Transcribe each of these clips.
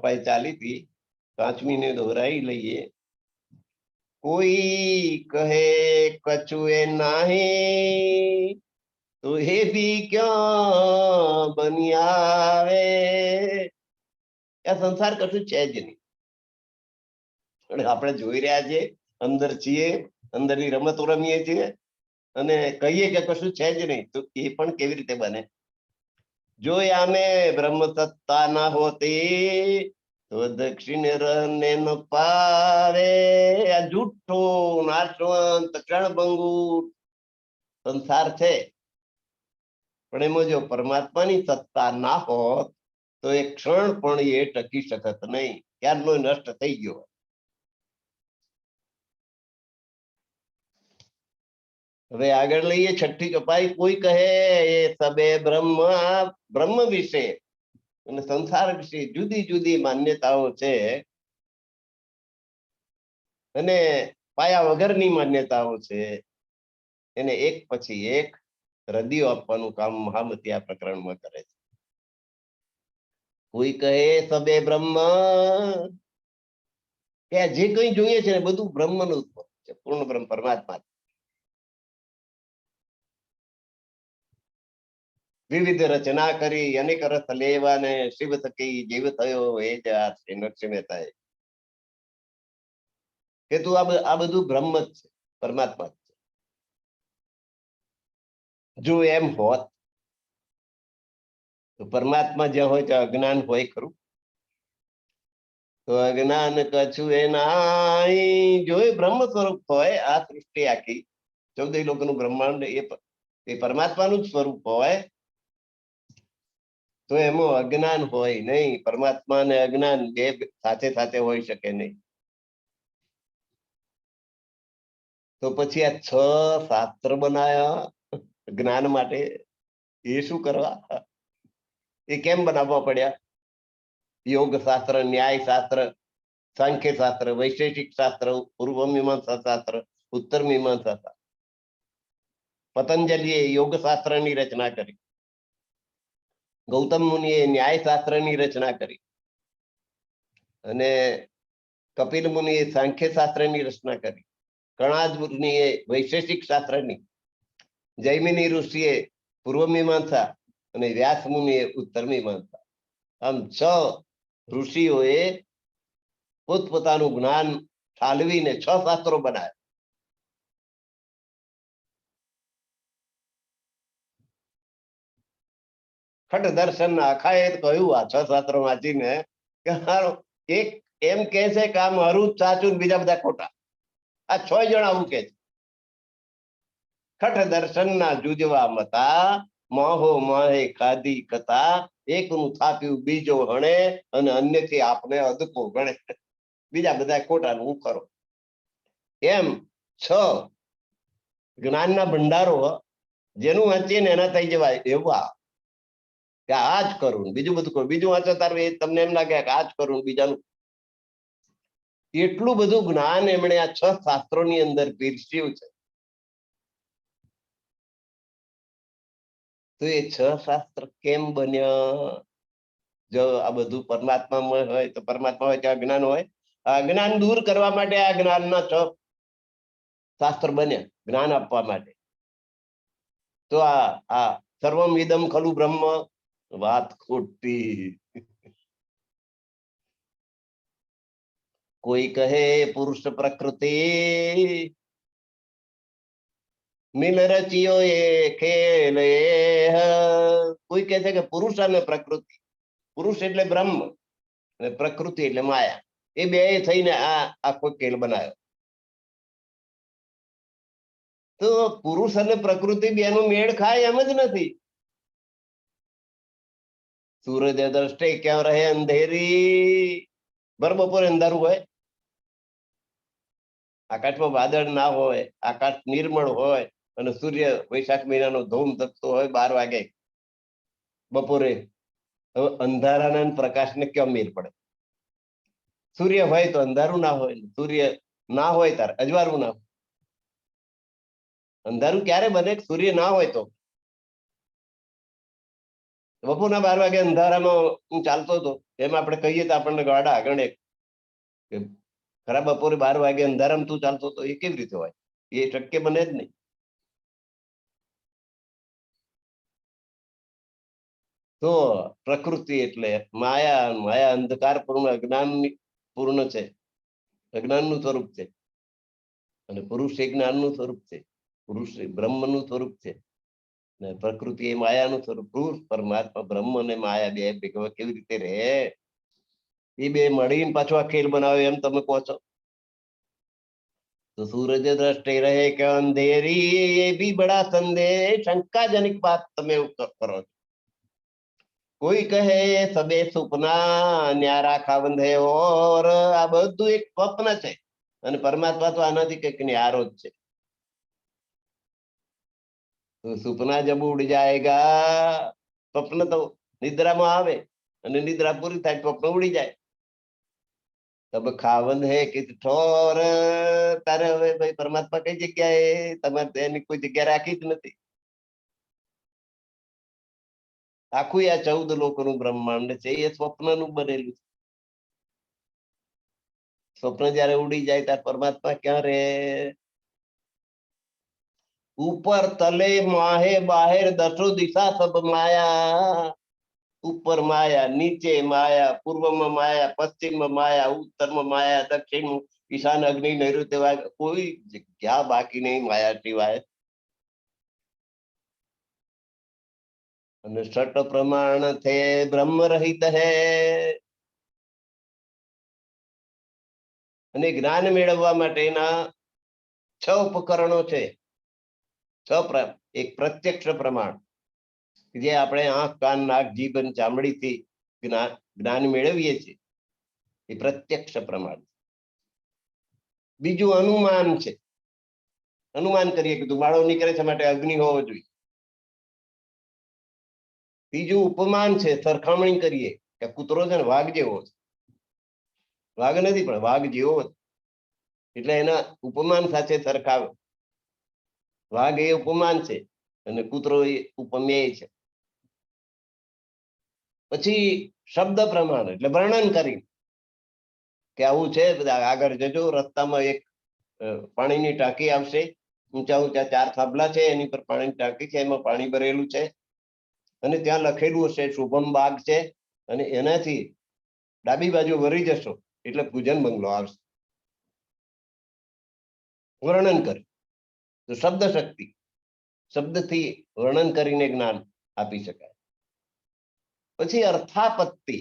ભાઈ ચાલી હતી 5મી ને દોહરાઈ લઈએ. કોઈ કહે કછુએ નાહી તો હે ભી ક્યાં બની આવે. આ સંસાર કશું છે જ નહીં. આપણે જોઈ રહ્યા છીએ, અંદર છીએ, અંદરની રમતો રમીએ છીએ અને કહીએ કે કશું છે જ નહીં, તો એ પણ કેવી રીતે બને? જો આમે બ્રહ્મ સત્તા ના હોતી તો દક્ષિણ રને ન પાવે. આ જૂઠો નાશવંત ક્ષણભંગુર સંસાર છે, પણ એમાં જો પરમાત્માની સત્તા ના હોત તો એ ક્ષણ પણ એ ટકી શકત નહીં, ક્યારનો નષ્ટ થઈ ગયો. હવે આગળ લઈએ 6ઠ્ઠી ચોપાઈ. કોઈ કહે એ સબે બ્રહ્મ વિશે અને સંસાર વિશે જુદી જુદી માન્યતાઓ છે અને પાયા વગરની માન્યતાઓ છે. એને એક પછી એક રદિયો આપવાનું કામ મહામતી આ પ્રકરણમાં કરે છે. કોઈ કહે સબે બ્રહ્મ, કે જે કંઈ જોઈએ છે ને બધું બ્રહ્મનું ઉત્પન્ન છે, પૂર્ણ બ્રહ્મ પરમાત્મા. વિવિધ રચના કરી અનેક રસ લેવાને શિવ થકી જીવ થયો એ જ આ શ્રી નરસિંહ મહેતાએ. કે તું આ બધું બ્રહ્મ જ છે, પરમાત્મા જ છે. જો એમ હોત તો પરમાત્મા જ્યાં હોય ત્યાં અજ્ઞાન હોય ખરું? તો અજ્ઞાન કછું એ નાઈ. જો એ બ્રહ્મ સ્વરૂપ હોય, આ સૃષ્ટિ આખી 14 લોકોનું બ્રહ્માંડ એ પરમાત્માનું જ સ્વરૂપ હોય તો એમાં અજ્ઞાન હોય નહીં. પરમાત્મા અને અજ્ઞાન બે સાથે સાથે હોઈ શકે નહીં. તો પછી આ 6 શાસ્ત્ર બનાયા જ્ઞાન માટે, એ શું કરવા? એ કેમ બનાવવા પડ્યા? યોગ શાસ્ત્ર, ન્યાય શાસ્ત્ર, સાંખ્ય શાસ્ત્ર, વૈશેષિક શાસ્ત્ર, પૂર્વ મીમાંસા શાસ્ત્ર, ઉત્તર મીમાંસા શાસ્ત્ર. પતંજલિએ યોગ શાસ્ત્રની રચના કરી, ગૌતમ મુનિએ ન્યાય શાસ્ત્રની રચના કરી અને કપિલ મુનિએ સાંખ્ય શાસ્ત્રની રચના કરી, કણાદ મુનિએ વૈશેષિક શાસ્ત્રની, જૈમિની ઋષિએ પૂર્વ મીમાંસા અને વ્યાસ મુનિએ ઉત્તર મીમાંસા. આમ 6 ઋષિઓએ પોતપોતાનું જ્ઞાન ઠાલવીને 6 શાસ્ત્રો બનાવ્યા. ખટ દર્શન આખાએ કહ્યું આ 6 શાસ્ત્રો વાંચીને કે એક એમ કે છે કે આ મારું જ સાચું ને બીજા બધા ખોટા. આ 6 જણા આવું કે છે. ખટ દર્શન ના જુજવા મતા, માહો માહે ખાધી કથા, એકનું થાપ્યું બીજો હણે અને અન્યથી આપને અદકો ગણે. બીજા બધા ખોટા હું કરો. એમ 6 જ્ઞાનના ભંડારો જેનું વાંચીએ ને એના થઈ જવાય એવા કે આ જ કરું, બીજું બધું કરું. બીજું વાંચો તારું એ તમને એમ લાગે કે આ જ કરું, બીજાનું. એટલું બધું જ્ઞાન એમણે આ 6 શાસ્ત્રોની અંદર પીરસ્યું છે. તો એ 6 શાસ્ત્ર કેમ બન્યા? જો આ બધું પરમાત્મામાં હોય તો પરમાત્મા હોય ત્યાં જ્ઞાન હોય. આ જ્ઞાન દૂર કરવા માટે આ જ્ઞાનના 6 શાસ્ત્ર બન્યા, જ્ઞાન આપવા માટે. તો આ સર્વમ ઇદમ ખલુ બ્રહ્મ વાત ખોટી. કોઈ કહે પુરુષ પ્રકૃતિ મિલ રચ્યો એ ખેલ. કોઈ કહે છે કે પુરુષ અને પ્રકૃતિ, પુરુષ એટલે બ્રહ્મ અને પ્રકૃતિ એટલે માયા, એ બે થઈને આ આખો ખેલ બનાવ્યો. તો પુરુષ અને પ્રકૃતિ બેનું મેળ ખાય એમ જ નથી. સૂરજ દ્રષ્ટે ક્યાં રહે અંધેરી. ભર બપોરે અંધારું હોય, આકાશમાં વાદળ ના હોય, આકાશ નિર્મળ હોય અને સૂર્ય વૈશાખ મહિનાનો ધૂમ ધકતો હોય 12 વાગે બપોરે. હવે અંધારાના પ્રકાશને કેમ મેળ પડે? સૂર્ય હોય તો અંધારું ના હોય, સૂર્ય ના હોય ત્યારે અજવાળું ના હોય. અંધારું ક્યારે બને? સૂર્ય ના હોય તો. બપોરના 12 વાગે અંધારામાં હું ચાલતો હતો, એમ આપણે કહીએ તો આપણને ગાડા આગળ એક કે ખરા બપોરે 12 વાગે અંધારામાં તું ચાલતો હતો, એ કેવી રીતે હોય? એ શક્ય બને જ નહીં. તો પ્રકૃતિ એટલે માયા, માયા અંધકાર પૂર્ણ, અજ્ઞાન પૂર્ણ છે, અજ્ઞાનનું સ્વરૂપ છે. અને પુરુષ એ જ્ઞાનનું સ્વરૂપ છે, પુરુષ એ બ્રહ્મનું સ્વરૂપ છે, ને પ્રકૃતિ એ માયાનું સ્વરૂપ. પુરુષ પરમાત્મા બ્રહ્મ અને માયા બે ભેગા કેવી રીતે રહે? એ બે મળીને પાછો આ ખેલ બનાવે એમ તમે કહો છો? तो सूरज दृष्टि रहे કે અંધેરી, એ ભી બડા સંદેહ, શંકાજનક બાત તમે કરો છો. કોઈ કહે સબે સુપના, ન્યારા ખાવંધે ઓર, આ બધું એક સ્વપ્ન છે અને પરમાત્મા તો આનાથી કંઈક ન્યારો જ છે. તો સુપના જબ ઉડ જાયગા, સ્વપ્ન તો નિદ્રામાં આવે અને નિદ્રા પૂરી થાય સ્વપ્ન ઉડી જાય. તબ ખાવંદ હે કે ઠોર, તારે હવે ભાઈ પરમાત્મા કઈ જગ્યાએ? તમારે એની કોઈ જગ્યા રાખી જ નથી. આખું આ 14 લોકોનું બ્રહ્માંડ છે એ સ્વપ્નનું બનેલું છે. સ્વપ્ન જયારે ઉડી જાય ત્યારે પરમાત્મા ક્યાં રહે? ઉપર તલે માહે બાહેર, દસો દિશા સબ માયા. ઉપર માયા, નીચે માયા, પૂર્વમાં માયા, પશ્ચિમમાં માયા, ઉત્તરમાં માયા, દક્ષિણ ઈશાન અગ્નિ નૈઋત્ય વાય, કોઈ જગ્યા બાકી નહીં માયા સિવાય. અને સટ પ્રમાણ થે બ્રહ્મ રહિત હે. અને જ્ઞાન મેળવવા માટેના 6 ઉપકરણો છે. એક પ્રત્યક્ષ પ્રમાણ, જે આપણે આંખ, કાન, નાક, જીભ અને ચામડીથી જ્ઞાન મેળવીએ છીએ, એ પ્રત્યક્ષ પ્રમાણ. બીજું અનુમાન છે, અનુમાન કરીએ કે ધુમાડો નીકળે છે માટે અગ્નિ હોવો જોઈએ. ત્રીજું ઉપમાન છે, સરખામણી કરીએ કે કૂતરો છે ને વાઘ જેવો છે, વાઘ નથી પણ વાઘ જેવો છે, એટલે એના ઉપમાન સાથે સરખાવે. વાઘ એ ઉપમાન છે અને કૂતરો એ ઉપમેય છે. પછી શબ્દ પ્રમાણ એટલે વર્ણન કરી કે આવું છે. બધા આગળ જજો, રસ્તામાં એક પાણીની ટાંકી આવશે, ઊંચા ઊંચા 4 થાંભલા છે, એની પર પાણીની ટાંકી છે, એમાં પાણી ભરેલું છે અને ત્યાં લખેલું હશે શુભમ બાગ છે, અને એનાથી ડાબી બાજુ વળી જશો એટલે પૂજન બંગલો આવશે. વર્ણન કરે તો શબ્દ શક્તિ, શબ્દથી વર્ણન કરીને જ્ઞાન આપી શકાય. પછી અર્થાપત્તિ,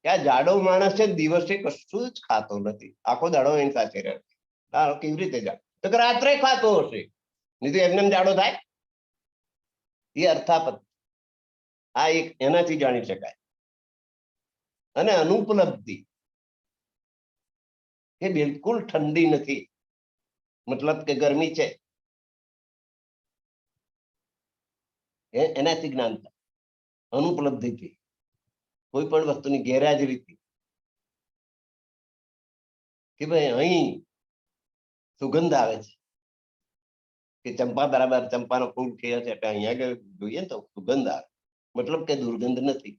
કે આ જાડો માણસ છે, દિવસે કશું જ ખાતો નથી, આખો દાડો એની સાથે રહે. કેવી રીતે જાડો? તો કે રાત્રે ખાતો હશે, નહીં તો એમને જાડો થાય? એ અર્થાપત્તિ, આ એક એનાથી જાણી શકાય. અને અનુપલબ્ધિ, એ બિલકુલ ઠંડી નથી, મતલબ કે ગરમી છે, એનાથી જ્ઞાન થાય. અનુપલબ્ધિથી, કોઈ પણ વસ્તુની ગેરહાજરીથી, કે ભાઈ અહીં સુગંધ આવે છે, કે ચંપા બરાબર ચંપાનો ફૂલ ખીલે છે એટલે અહીંયા આગળ જોઈએ ને તો સુગંધ આવે, મતલબ કે દુર્ગંધ નથી.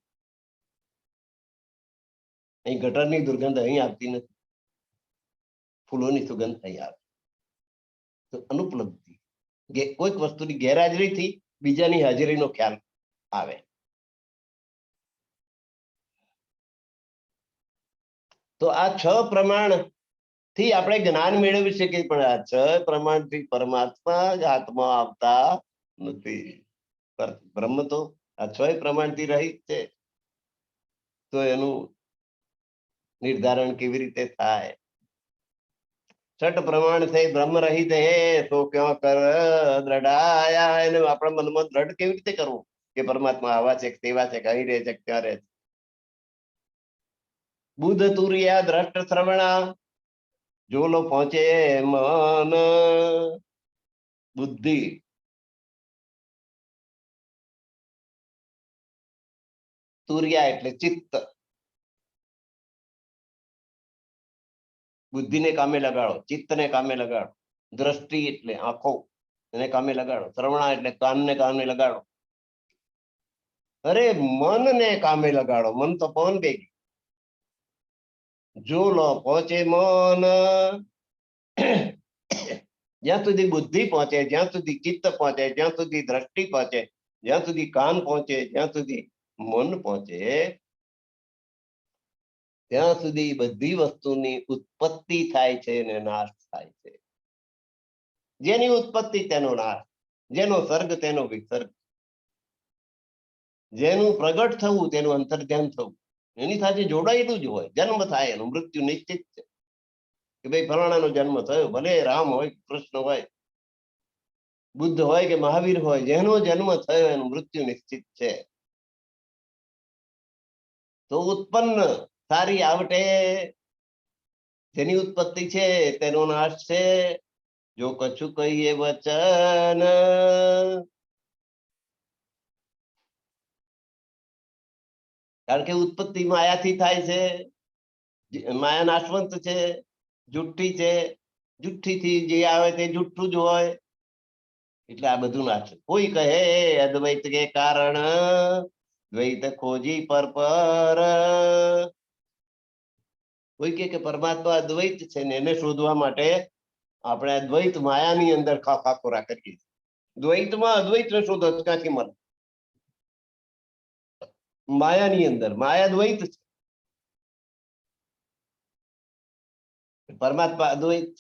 અહીં ગટરની દુર્ગંધ અહીં આવતી નથી, ફૂલોની સુગંધ અહીં આવે. તો અનુપલબ્ધિ, કોઈક વસ્તુની ગેરહાજરીથી બીજાની હાજરીનો ખ્યાલ આવે. તો આ 6 પ્રમાણ થી આપણે જ્ઞાન મેળવી શકીએ, પણ આ 6 પ્રમાણથી પરમાત્મા જ હાથમાં આવતા નથી. બ્રહ્મ તો આ 6 પ્રમાણથી રહિત છે, તો એનું નિર્ધારણ કેવી રીતે થાય? છઠ પ્રમાણ થઈ બ્રહ્મ રહિત હે તો ક્યાં કર દ્રઢાયા, એને આપણા મનમાં દ્રઢ કેવી રીતે કરવું કે પરમાત્મા આવા છે, તેવા છે, કઈ રહે છે, ક્યાં રહે છે? બુદ્ધ તુર્યા દ્રષ્ટ શ્રવણા, જોલો પહોંચે મન. બુદ્ધિ, તુર્યા એટલે ચિત્ત, બુદ્ધિને કામે લગાડો, ચિત્તને કામે લગાડો. દ્રષ્ટિ એટલે આંખો, એને કામે લગાડો. શ્રવણા એટલે કાનને કામે લગાડો. અરે મનને કામે લગાડો. મન તો પવન ભેગી. જો ન પહોંચે મન, જ્યાં સુધી બુદ્ધિ પહોંચે, જ્યાં સુધી ચિત્ત પહોંચે, જ્યાં સુધી દ્રષ્ટિ પહોંચે, જ્યાં સુધી કાન પહોંચે, જ્યાં સુધી મન પહોંચે, ત્યાં સુધી બધી વસ્તુની ઉત્પત્તિ થાય છે અને નાશ થાય છે. જેની ઉત્પત્તિ તેનો નાશ, જેનો સર્ગ તેનો વિસર્ગ, જેનું પ્રગટ થવું તેનું અંતર્ધ્યાન થવું, એની સાથે જોડાયેલું જ હોય. જન્મ થાય એનું મૃત્યુ નિશ્ચિત છે કે ભાઈ ફલાણાનો જન્મ થયો, ભલે રામ હોય, કૃષ્ણ હોય, બુદ્ધ હોય કે મહાવીર હોય, જેનો જન્મ થયો એનું મૃત્યુ નિશ્ચિત છે. તો ઉત્પન્ન સારી આવટે, જેની ઉત્પત્તિ છે તેનો નાશ છે. જો કછું કહીએ વચન, કારણ કે ઉત્પત્તિ માયાથી થાય છે. માયા નાશવંત છે, જુઠ્ઠી છે. જુઠ્ઠીથી જે આવે તે જુઠ્ઠું જ હોય. એટલે આ બધું નાશ. કોઈ કહે અદ્વૈત કે કારણ, દ્વૈત ખોજી પર પર. કોઈ કે પરમાત્મા અદ્વૈત છે ને એને શોધવા માટે આપણે અદ્વૈત માયાની અંદર ખાખોરા કરીએ. દ્વૈતમાં અદ્વૈત ને શોધો ક્યાંથી મળે? માયાની અંદર. માયા દ્વૈત છે, પરમાત્મા અદ્વૈત.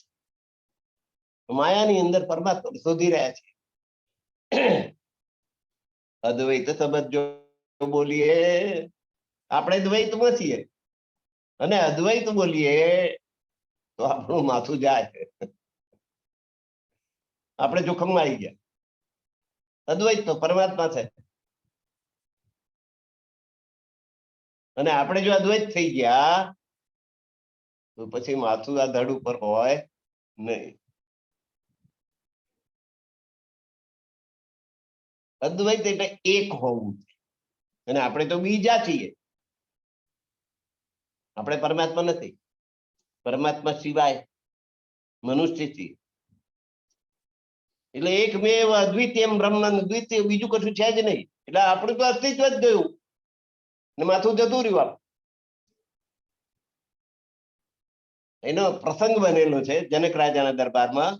માયાની અંદર પરમાત્મા શોધી રહ્યા છે. અદ્વૈત શબ્દ જો બોલીએ, આપણે દ્વૈતમાં છીએ, અને અદ્વૈત બોલીએ તો આપણું માથું જાય. આપણે જોખમમાં આવી ગયા. અદ્વૈત તો પરમાત્મા છે, અને આપણે જો અદ્વૈત થઈ ગયા તો પછી માથું આ ધડ ઉપર હોય નહીં. અદ્વૈત એટલે એક હોવું, અને આપણે તો બીજા છીએ. આપણે પરમાત્મા નથી, પરમાત્મા સિવાય મનુષ્ય છીએ. એટલે એકમેવ અદ્વિતીય બ્રહ્મ, દ્વિતીય બીજું કશું છે જ નહીં. એટલે આપણું તો અસ્તિત્વ જ ગયું ને માથું જતું રહ્યું. એનો પ્રસંગ બનેલો છે જનક રાજાના દરબારમાં.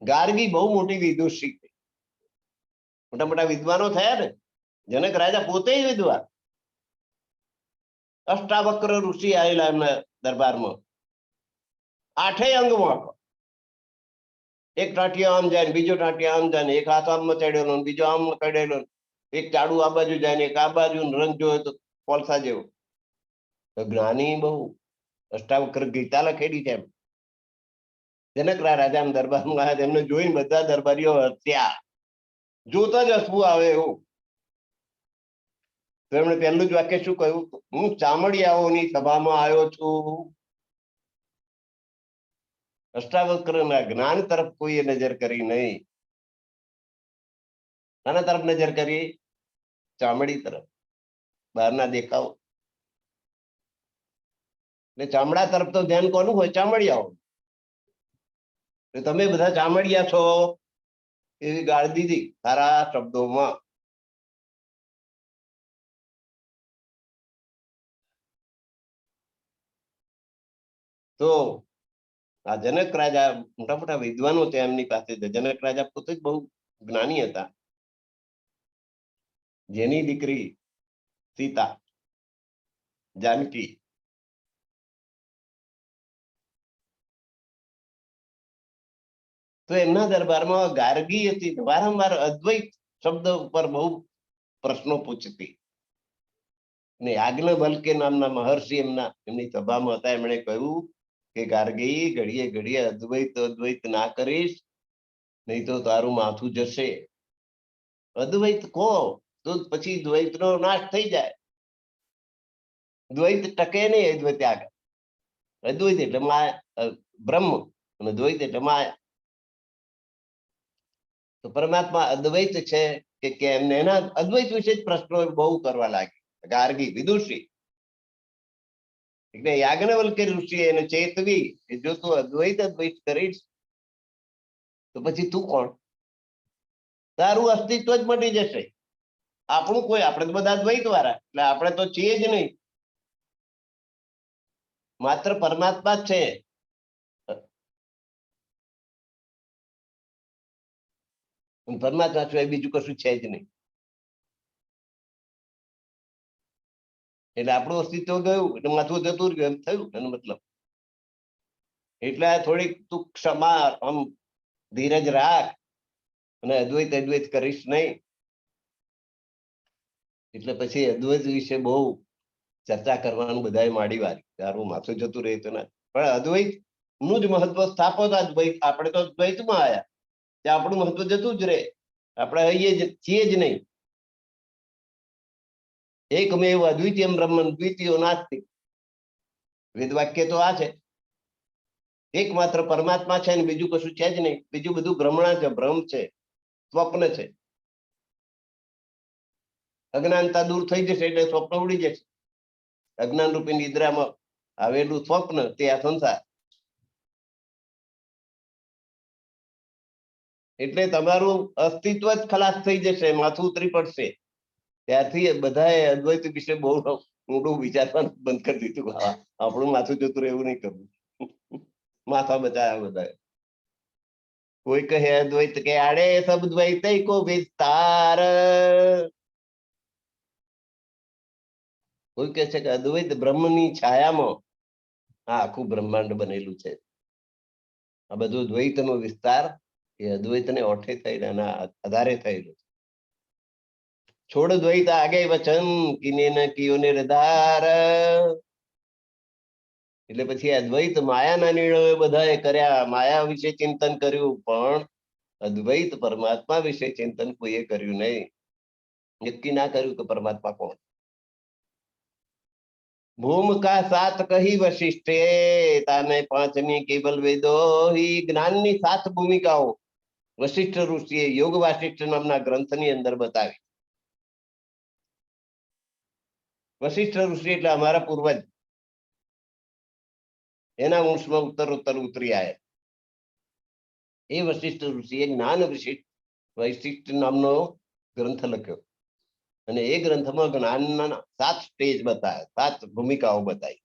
ગાર્ગી બહુ મોટી વિદુષી, મોટા મોટા વિદ્વાનો થયા ને. જનક રાજા પોતે જ વિદ્વાન. અષ્ટાવક્ર ઋષિ આવેલા એમના દરબારમાં, 8 અંગમાં. એક ટાંટિયો આમ જાય, બીજો ટાંટિયો આમ જાય, એક હાથ આમ ચડેલો, બીજો આમ ચડેલો, એક ચાડું આ બાજુ જાય ને એક આ બાજુ. રંગ જોયો તો કોલસા જેવો. જ્ઞાની બહુ. અષ્ટાવક્ર ગીતા લખેલી છે એમ. જનક રાજાના દરબારમાં એમને જોઈને બધા દરબારીઓ હસ્યા. જોતા જ હસવું આવે એવું. તો એમણે પહેલું જ વાક્ય શું કહ્યું? હું ચામડિયાઓની સભામાં આવ્યો છું. અષ્ટાવક્રના જ્ઞાન તરફ કોઈએ નજર કરી નહીં. આના તરફ નજર કરી? ચામડી તરફ, બહારના દેખાવ. એટલે ચામડા તરફ તો ધ્યાન કોનું હોય? ચામડિયાઓ. તમે બધા ચામડિયા છો એવી ગાળ દીધી સારા શબ્દોમાં. તો આ જનક રાજા મોટા મોટા વિદ્વાનો છે એમની પાસે. જનક રાજા પોતે જ બહુ જ્ઞાની હતા. જેની દીકરી સીતા, જાનકી, તો એમના દરબારમાં ગાર્ગી હતી. વારંવાર અદ્વૈત શબ્દ ઉપર બહુ પ્રશ્નો પૂછતી. ને યાજ્ઞવલ્ક્ય નામના મહર્ષિ એમની સભામાં હતા. એમણે કહ્યું કે ગાર્ગી, ઘડીએ ઘડીએ અદ્વૈત અદ્વૈત ના કરીશ, નહીં તો તારું માથું જશે. અદ્વૈત કહો તો પછી દ્વૈતનો નાશ થઈ જાય. દ્વૈત ટકે નહીં અદ્વૈત આગળ. અદ્વૈત એટલે માયા, બ્રહ્મ, અને દ્વૈત એટલે માયા. તો પરમાત્મા અદ્વૈત છે કે કેમ? એના અદ્વૈત વિશે જ પ્રશ્નો બહુ કરવા લાગી ગાર્ગી, વિદુષી. એટલે યાજ્ઞવલ્ક્ય ઋષિ એને ચેતવી કે જો તું અદ્વૈત અદ્વૈત કરીશ તો પછી તું કોણ? તારું અસ્તિત્વ જ મટી જશે. આપણું કોઈ, આપણે તો બધા દ્વૈત વાળા, એટલે આપણે તો છીએ જ નહીં, માત્ર પરમાત્મા જ છે. પરમાત્મા સિવાય બીજું કશું છે જ નહીં. એટલે આપણું અસ્તિત્વ ગયું એટલે માથું જતું રહ્યું એમ થયું એનો મતલબ. એટલે થોડીક તું ક્ષમા, આમ ધીરજ રાખ અને અદ્વૈત અદ્વૈત કરીશ નહીં. એટલે પછી અદ્વૈત વિશે બહુ ચર્ચા કરવાનું બધાએ માંડી વાળી, તારું માથું જતું રહે તો ના. પણ અદ્વૈત નું જ મહત્વ સ્થાપો તો દ્વૈત, આપણે તો દ્વૈતમાં આવ્યા ત્યાં આપણું મહત્વ જતું જ રહે, આપણે અહીંયા જ છીએ જ નહીં. એકમેવ અદ્વિતીયમ બ્રહ્મ દ્વિતીયો નાસ્તિ, વેદ વાક્ય તો આ છે. એકમાત્ર પરમાત્મા છે ને બીજું કશું છે જ નહીં. બીજું બધું ભ્રમણા છે, ભ્રમ છે, સ્વપ્ન છે. અજ્ઞાનતા દૂર થઈ જશે એટલે સ્વપ્ન ઉડી જશે. અજ્ઞાન રૂપી નિદ્રામાં આવેલું સ્વપ્ન તે આ સંસાર. એટલે તમારું અસ્તિત્વ જ ખલાસ થઈ જશે, માથું ઉતરી પડશે. ત્યારથી બધાએ અદ્વૈત વિશે બહુ ઊંડું વિચારવાનું બંધ કરી દીધું. હા, આપણું માથું જતું રહેવું નહીં કરવું. માથા બચાયા બધા. કોઈ કહે અદ્વૈત કે આડે સબ દ્વૈત કો વિસ્તાર, કોઈ કહે છે કે અદ્વૈત બ્રહ્મની છાયામાં આ આખું બ્રહ્માંડ બનેલું છે. આ બધું દ્વૈતનો વિસ્તાર એ અદ્વૈતને ઓઠે થઈને એના આધારે થયેલું. છોડ દ્વૈત આગે વચન કિને ન કિયો નિર્ધાર. એટલે પછી અદ્વૈત માયાના નિર્ણયો બધાએ કર્યા, માયા વિશે ચિંતન કર્યું, પણ અદ્વૈત પરમાત્મા વિશે ચિંતન કોઈએ કર્યું નહીં. નક્કી ના કર્યું કે પરમાત્મા કોણ. ભૂમિકા સાત કહી વશિષ્ઠે, તાને પાંચમી કેવલ વેદો. જ્ઞાનની 7 ભૂમિકાઓ વશિષ્ઠ ઋષિએ યોગ વાસિષ્ઠ નામના ગ્રંથની અંદર બતાવી. વશિષ્ઠ ઋષિ એટલે અમારા પૂર્વજ, એના વંશમાં ઉત્તર ઉતરી આવ્યા. એ વશિષ્ઠ ઋષિએ જ્ઞાન વિશિષ્ટ વૈશિષ્ટ નામનો ગ્રંથ લખ્યો, અને એ ગ્રંથમાં જ્ઞાનના 7 સ્ટેજ બતાવ્યા, 7 ભૂમિકાઓ બતાવી.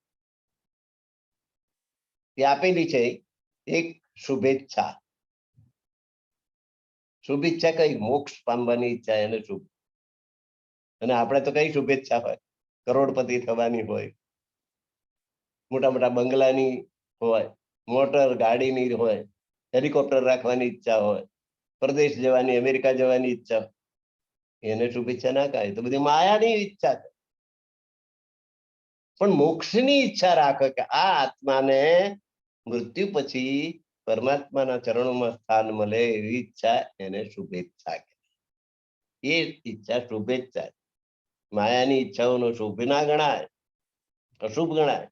એ આપેલી છે. એક શુભેચ્છા. શુભેચ્છા કઈ? મોક્ષ પામવાની ઈચ્છા, એને શુભ. અને આપણે તો કઈ શુભેચ્છા હોય? કરોડપતિ થવાની હોય, મોટા મોટા બંગલાની હોય, મોટર ગાડીની હોય, હેલિકોપ્ટર રાખવાની ઈચ્છા હોય, પ્રદેશ જવાની, અમેરિકા જવાની ઈચ્છા. એને શુભેચ્છા ના કહે, તો બધી માયાની ઈચ્છા છે. પણ મોક્ષની ઈચ્છા રાખે કે આ આત્માને મૃત્યુ પછી પરમાત્માના ચરણોમાં સ્થાન મળે, એવી ઈચ્છા એને શુભેચ્છા કહે. એ ઈચ્છા શુભેચ્છા. માયાની ઈચ્છાઓનો શુભ ના ગણાય, અશુભ ગણાય.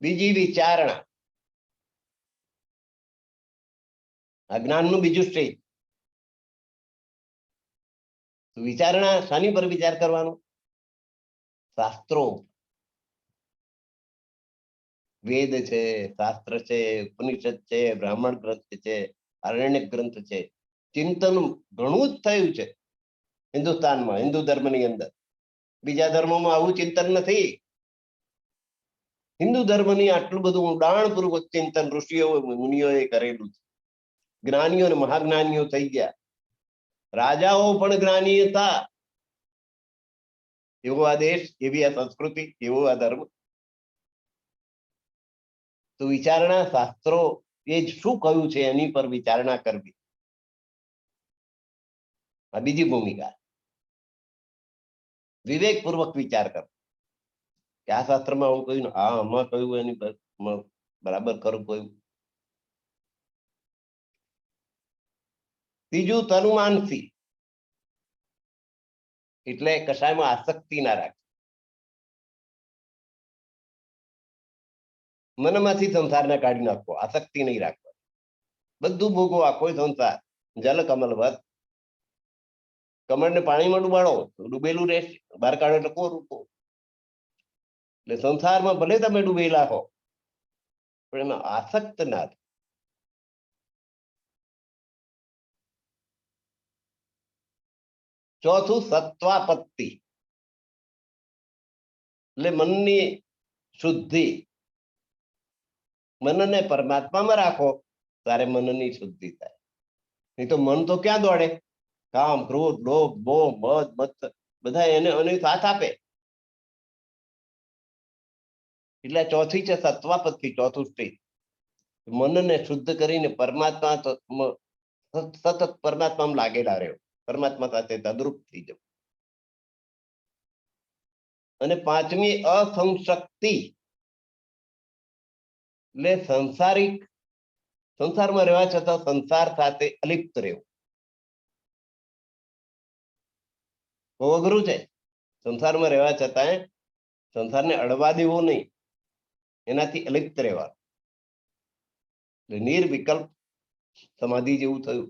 બીજી વિચારણા, અજ્ઞાનનું બીજું સ્ટેજ. વિચારણા શાની પર વિચાર કરવાનો? શાસ્ત્રો, વેદ છે, શાસ્ત્ર છે, ઉપનિષદ છે, બ્રાહ્મણ ગ્રંથ છે, આરણ્યક ગ્રંથ છે. ચિંતન ઘણું જ થયું છે હિન્દુસ્તાનમાં, હિન્દુ ધર્મની અંદર. બીજા ધર્મોમાં આવું ચિંતન નથી. હિન્દુ ધર્મની આટલું બધું ઊંડાણપૂર્વક ચિંતન ઋષિઓ મુનિઓએ કરેલું છે. જ્ઞાનીઓ અને મહાજ્ઞાનીઓ થઈ ગયા. રાજાઓ પણ જ્ઞાની હતા. એવો આ દેશ, એવી આ સંસ્કૃતિ, એવો આ ધર્મ. તો વિચારણા, શાસ્ત્રો એ જ શું કહ્યું છે એની પર વિચારણા કરવી, આ બીજી ભૂમિકા. વિવેકપૂર્વક વિચાર કરો કે આ શાસ્ત્રમાં હું કહ્યું, આ આમાં કહ્યું, એની બરાબર કરું કહ્યું. ત્રીજું તનુમાનસી, એટલે કશાયમાં આસક્તિ ના રાખે. મનમાંથી સંસારને કાઢી નાખવો, આસક્તિ નહીં રાખવો. બધું ભોગવો, આખો સંસાર જલ કમલવત. કમળને પાણીમાં ડુબાડો તો ડૂબેલું રહેશે, બહાર કાઢો એટલે કોરું. એટલે સંસારમાં ભલે તમે ડૂબેલા હો, પણ એમાં આસક્ત ના. ચોથું સત્વાપત્તિ, એટલે મનની શુદ્ધિ. મનને પરમાત્મામાં રાખો ત્યારે મનની શુદ્ધિ થાય. નહીં તો મન તો ક્યાં દોડે? કામ, ક્રોધ, લોભ, મોહ, મદ, મત્સર બધા એને સાથ આપે. એટલે ચોથી છે સત્વાપત્તિ, ચોથું સ્ટેજ. મનને શુદ્ધ કરીને પરમાત્મા સતત પરમાત્મામાં લાગેલા રહ્યો, પરમાત્મા સાથે તદ્રુપ થઈ જવું. અને પાંચમી અસંશક્તિ, એટલે સંસારમાં રહેવા છતાં સંસાર સાથે અલિપ્ત રહેવું. બહુ અઘરું છે. સંસારમાં રહેવા છતાં સંસારને અડવા દેવો નહીં, એનાથી અલિપ્ત રહેવાનું. નિર્વિકલ્પ સમાધિ જેવું થયું.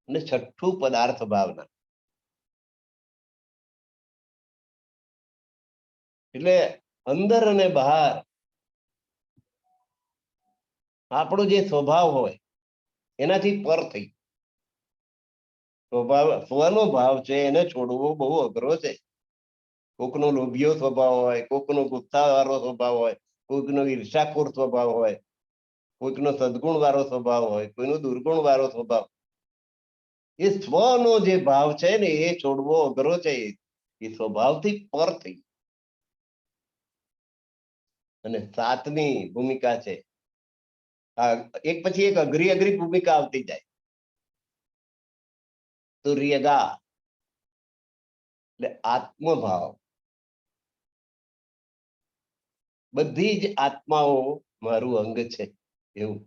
અને છઠ્ઠું પદાર્થ ભાવના, એટલે અંદર અને બહાર આપણો જે સ્વભાવ હોય એનાથી પર થઈ. સ્વનો ભાવ છે એને છોડવો બહુ અઘરો છે. કોકનો લોભિયો સ્વભાવ હોય, કોકનો ગુસ્સાવાળો સ્વભાવ હોય, કોઈકનો ઈર્ષાખોર સ્વભાવ હોય, કોઈકનો સદગુણ વાળો સ્વભાવ હોય, કોઈનો દુર્ગુણ વાળો સ્વભાવ. એ સ્વનો જે ભાવ છે ને એ છોડવો અઘરો છે. એ સ્વભાવથી પર થઈ. અને સાતમી ભૂમિકા છે, એક પછી એક અઘરી ભૂમિકા આવતી જાય. તુર્યગા, એટલે આત્મભાવ. બધી જ આત્માઓ મારું અંગ છે એવું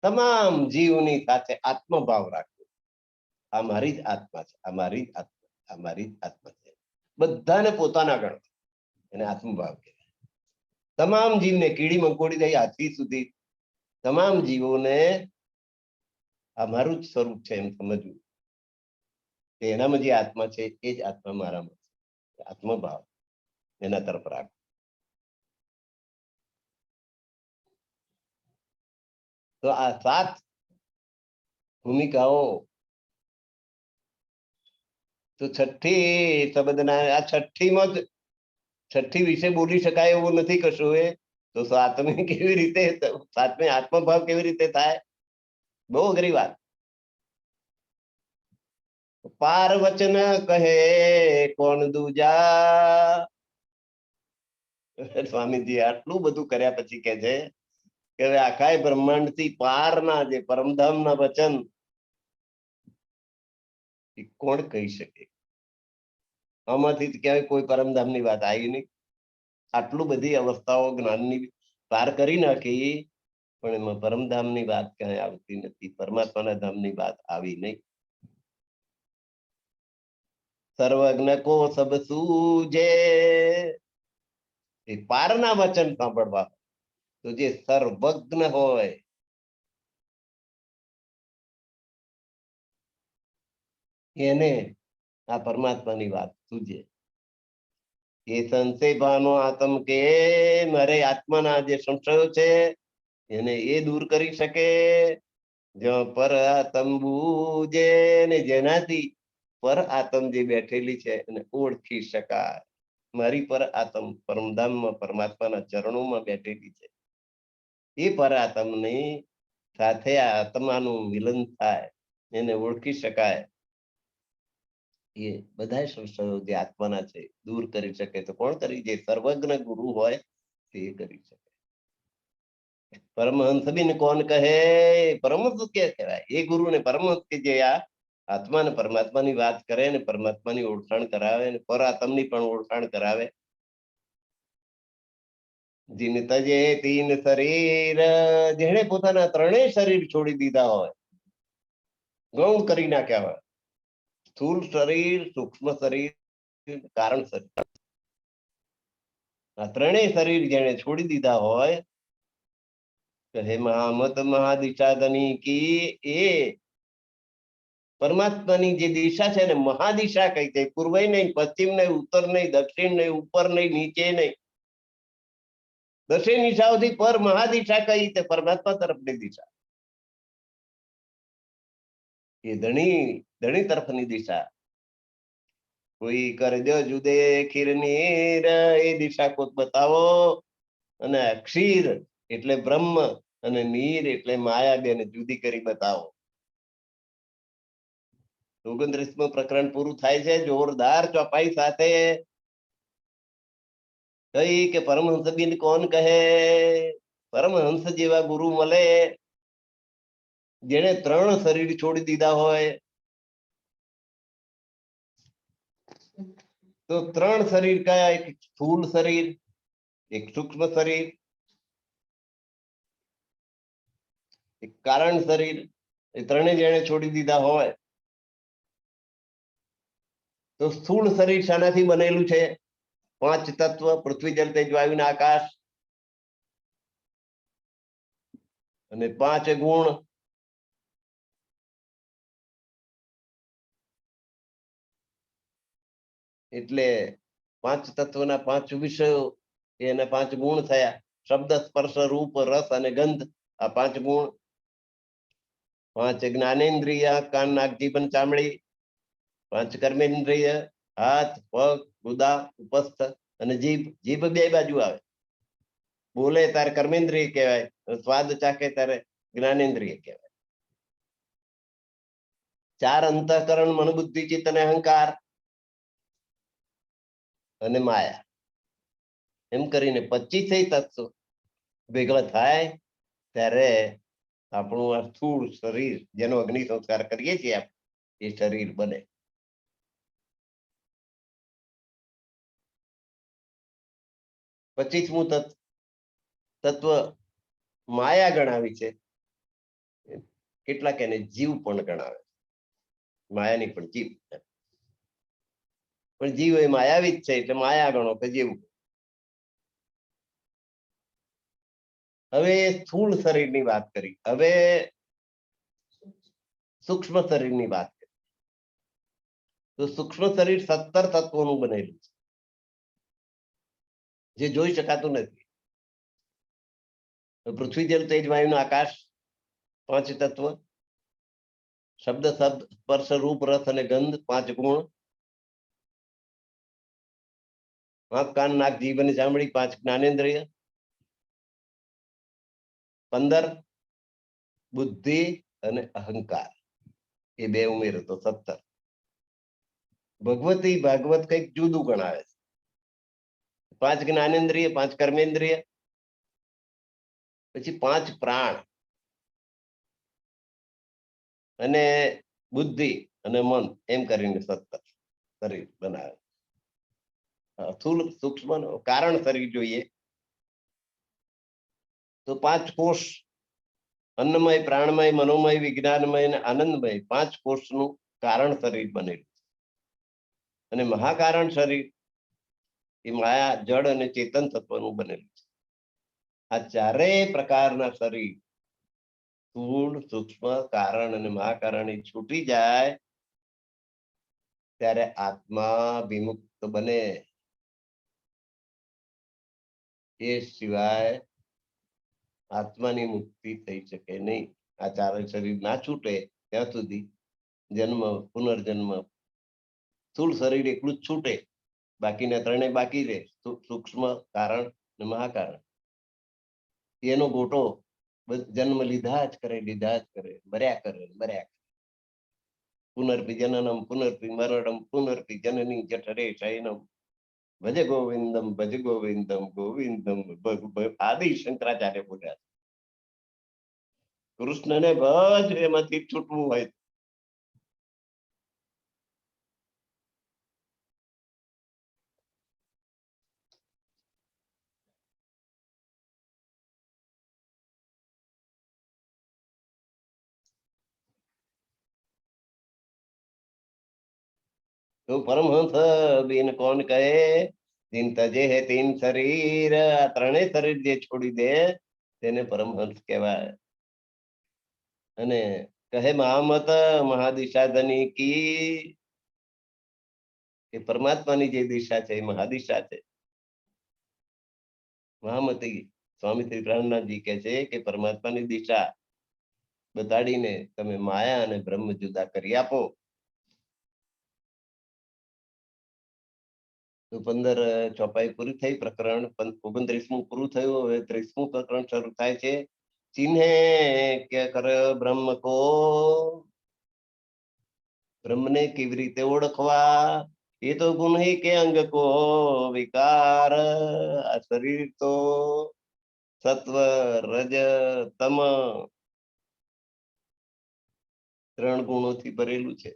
તમામ જીવની સાથે આત્મભાવ રાખવો. આ મારી જ આત્મા છે, આ મારી જ આત્મા, આ મારી જ આત્મા છે. બધાને પોતાના ગણવા, એને આત્મભાવ કહેવાય. તમામ જીવને, કીડી મંકોડી થઈ હાથી સુધી, તમામ જીવોને આ મારું જ સ્વરૂપ છે એમ સમજવું. એનામાં જે આત્મા છે એ જ આત્મા મારામાં છે. આત્મભાવ એના તરફ રાખ. તો આ સાત ભૂમિકાઓ. તો છઠ્ઠી શબ્દના આ છઠ્ઠી વિશે બોલી શકાય એવું નથી કશું. એ તો સાતમી કેવી રીતે, સાતમી આત્મભાવ કેવી રીતે થાય? બહુ અઘરી વાત. પાર વચન કહે કોણ દૂજા. સ્વામીજી આટલું બધું કર્યા પછી કે છે કે આખા બ્રહ્માંડ થી પારના જે પરમધામના વચન એ કોણ કહી શકે? આમાંથી ક્યાંય કોઈ પરમધામની વાત આવી નહીં. આટલું બધી અવસ્થાઓ જ્ઞાનની પાર કરી નાખી, પણ એમાં પરમધામની વાત ક્યાંય આવતી નથી. પરમાત્માના ધામની વાત આવી નહીં. સર્વજ્ઞ કો સબ સૂજે, એ પારના વચન સાંભળવા. તો જે સર્વજ્ઞ હોય એને આ પરમાત્માની વાત સૂજે. એ સંશય ભાવનો આત્મ કે મારે આત્માના જે સંશયો છે એને એ દૂર કરી શકે. જો પર આત્મ બુજે ને જેનાથી પર આત્મ જે બેઠેલી છે એને ઓળખી શકાય. મારી પર આત્મ પરમધામમાં પરમાત્માના ચરણોમાં બેઠેલી છે. એ પર આત્મની સાથે આ આત્માનું મિલન થાય, એને ઓળખી શકાય. એ બધા સંશયો જે આત્માના છે દૂર કરી શકે. તો કોણ કરી? જે સર્વજ્ઞ ગુરુ હોય તે કરી શકે. પરમહંસ બિન કોણ કહે? પરમહંસ કે કહેવાય એ ગુરુ ને પરમહંસ કે જે આ આત્મા ને પરમાત્માની વાત કરે ને પરમાત્માની ઓળખાણ કરાવે ને પર આત્મની પણ ઓળખાણ કરાવે. જીન તજે તીન શરીર, જેણે પોતાના ત્રણેય શરીર છોડી દીધા હોય, ગૌણ કરી નાખ્યા હોય, સ્થૂળ શરીર, સૂક્ષ્મ શરીર, કારણ શરીર, આ ત્રણેય શરીર જેને છોડી દીધા હોય, કહે મહામત મહાદિશાધની કી, એ પરમાત્માની જે દિશા છે ને મહાદિશા કઈ છે. પૂર્વ નહીં, પશ્ચિમ નહીં, ઉત્તર નહીં, દક્ષિણ નહીં, ઉપર નહીં, નીચે નહીં, દક્ષિણ દિશાઓથી પર મહાદિશા કઈ? તે પરમાત્મા તરફની દિશા. એ ધણી ધણી તરફની દિશા. કોઈ કરી દો જુદે ખીરની એ દિશા કોક બતાવો. અને અક્ષીર એટલે બ્રહ્મ અને નીર એટલે માયા બેને જુદી કરી બતાવો. 29મું પ્રકરણ પૂરું થાય છે જોરદાર ચોપાઈ સાથે. કઈ કે પરમહંસ બિન કોણ કહે. પરમહંસ જેવા ગુરુ મળે જેને 3 શરીર છોડી દીધા હોય. તો 3 શરીર કયા? એક સ્થૂળ શરીર, એક સૂક્ષ્મ શરીર, એક કારણ શરીર. એ ત્રણેય જેને છોડી દીધા હોય તો સ્થૂળ શરીર શાનાથી બનેલું છે? 5 તત્વ પૃથ્વી જલ તેજ વાયુ ને આકાશ અને 5 ગુણ. એટલે 5 તત્વના 5 વિષયો એના 5 ગુણ થયા. શબ્દ સ્પર્શ રૂપ રસ અને ગંધ આ 5 ગુણ. 5 જ્ઞાનેન્દ્રિય કાન નાક જીભ ચામડી. 5 કર્મેન્દ્રિય હાથ પગ ગુદા ઉપસ્થ અને જીભ. જીભ 2 બાજુ આવે. બોલે ત્યારે કર્મેન્દ્રિય કહેવાય, સ્વાદ ચાખે ત્યારે જ્ઞાનેન્દ્રિય કહેવાય. 4 અંતઃકરણ મન બુદ્ધિ ચિત્ત અને અહંકાર અને માયા. એમ કરીને 25 તત્વો ભેગા થાય ત્યારે આપણું આ સ્થૂળ શરીર જેનો અગ્નિ સંસ્કાર કરીએ છીએ એ શરીર બને. પચીસમું તત્વ માયા ગણાવી છે. કેટલાક એને જીવ પણ ગણાવે. માયાની પણ જીવ, પણ જીવ એ માયાવી જ છે એટલે માયા ગણો કે જીવ. હવે સ્થૂળ શરીરની વાત કરી. હવે સૂક્ષ્મ શરીરની વાત કરી. તો સૂક્ષ્મ શરીર 17 તત્વોનું બનેલું છે જે જોઈ શકાતું નથી. પૃથ્વી જલ તેજ વાયુ ને આકાશ 5 તત્વ. શબ્દ સ્પર્શ રૂપ રસ અને ગંધ 5 ગુણ. આંખ કાન નાક જીભ અને ચામડી 5 જ્ઞાનેન્દ્રિય. 15 બુદ્ધિ અને અહંકાર એ 2 ઉમેરો તો 17. ભગવતી ભાગવત કઈક જુદું ગણાવે છે. 5 જ્ઞાનેન્દ્રિય 5 કર્મેન્દ્રિય પછી 5 પ્રાણ અને બુદ્ધિ અને મન એમ કરીને 17 શરીર બનાવે. સ્થૂળ સૂક્ષ્મ કારણ શરીર જોઈએ તો 5 કોષ અન્નમય પ્રાણમય મનોમય વિજ્ઞાનમય અને આનંદમય 5 કોષનું કારણ શરીર બનેલું. અને મહાકારણ શરીર એ માયા જળ અને ચેતન તત્વનું બનેલું છે. આ 4 પ્રકારના શરીર સ્થૂળ સૂક્ષ્મ કારણ અને મહાકારણ એ છૂટી જાય ત્યારે આત્મા વિમુક્ત બને. એ સિવાય આત્માની મુક્તિ થઈ શકે નહીં. આ 4 શરીર ના છૂટે ત્યાં સુધી જન્મ પુનર્જન્મ. સ્થૂળ શરીર એકલું જ છૂટે, બાકીના 3 બાકી રહે. સૂક્ષ્મ કારણ અને મહાકારણ એનો ગોટો જન્મ લીધા જ કરે મર્યા કરે. પુનર્પિ જનનમ પુનર્પિ મરણમ પુનર્પિ જનની જઠરે શયનમ ભજ ગોવિંદમ ગોવિંદમ આદિ શંકરાચાર્ય બોલ્યા. કૃષ્ણને ભજ એમાંથી છૂટવું હોય તો પરમહંસ બિન કોણ કહે. તીન તજે હે 3 શરીર. આ 3 શરીર જે છોડી દે તેને પરમહંસ કહેવાય. અને કહે મહામત મહાદિશાધની કી. એ પરમાત્માની જે દિશા છે એ મહાદિશા છે. મહામતી સ્વામી શ્રી પ્રાણનાથજી કહે છે કે પરમાત્માની દિશા બતાડીને તમે માયા અને બ્રહ્મ જુદા કરી આપો. તો 15 ચોપાઈ પૂરી થઈ. પ્રકરણ 29મું પૂરું થયું. હવે 30મું પ્રકરણ શરૂ થાય છે. ચિહ્ને કે કર બ્રહ્મ કો, બ્રહ્મને કેવી રીતે ઓળખવા? એ તો ગુણ હી કે અંગ કો વિકાર. આ શરીર તો સત્વ રજ તમ 3 ગુણોથી ભરેલું છે.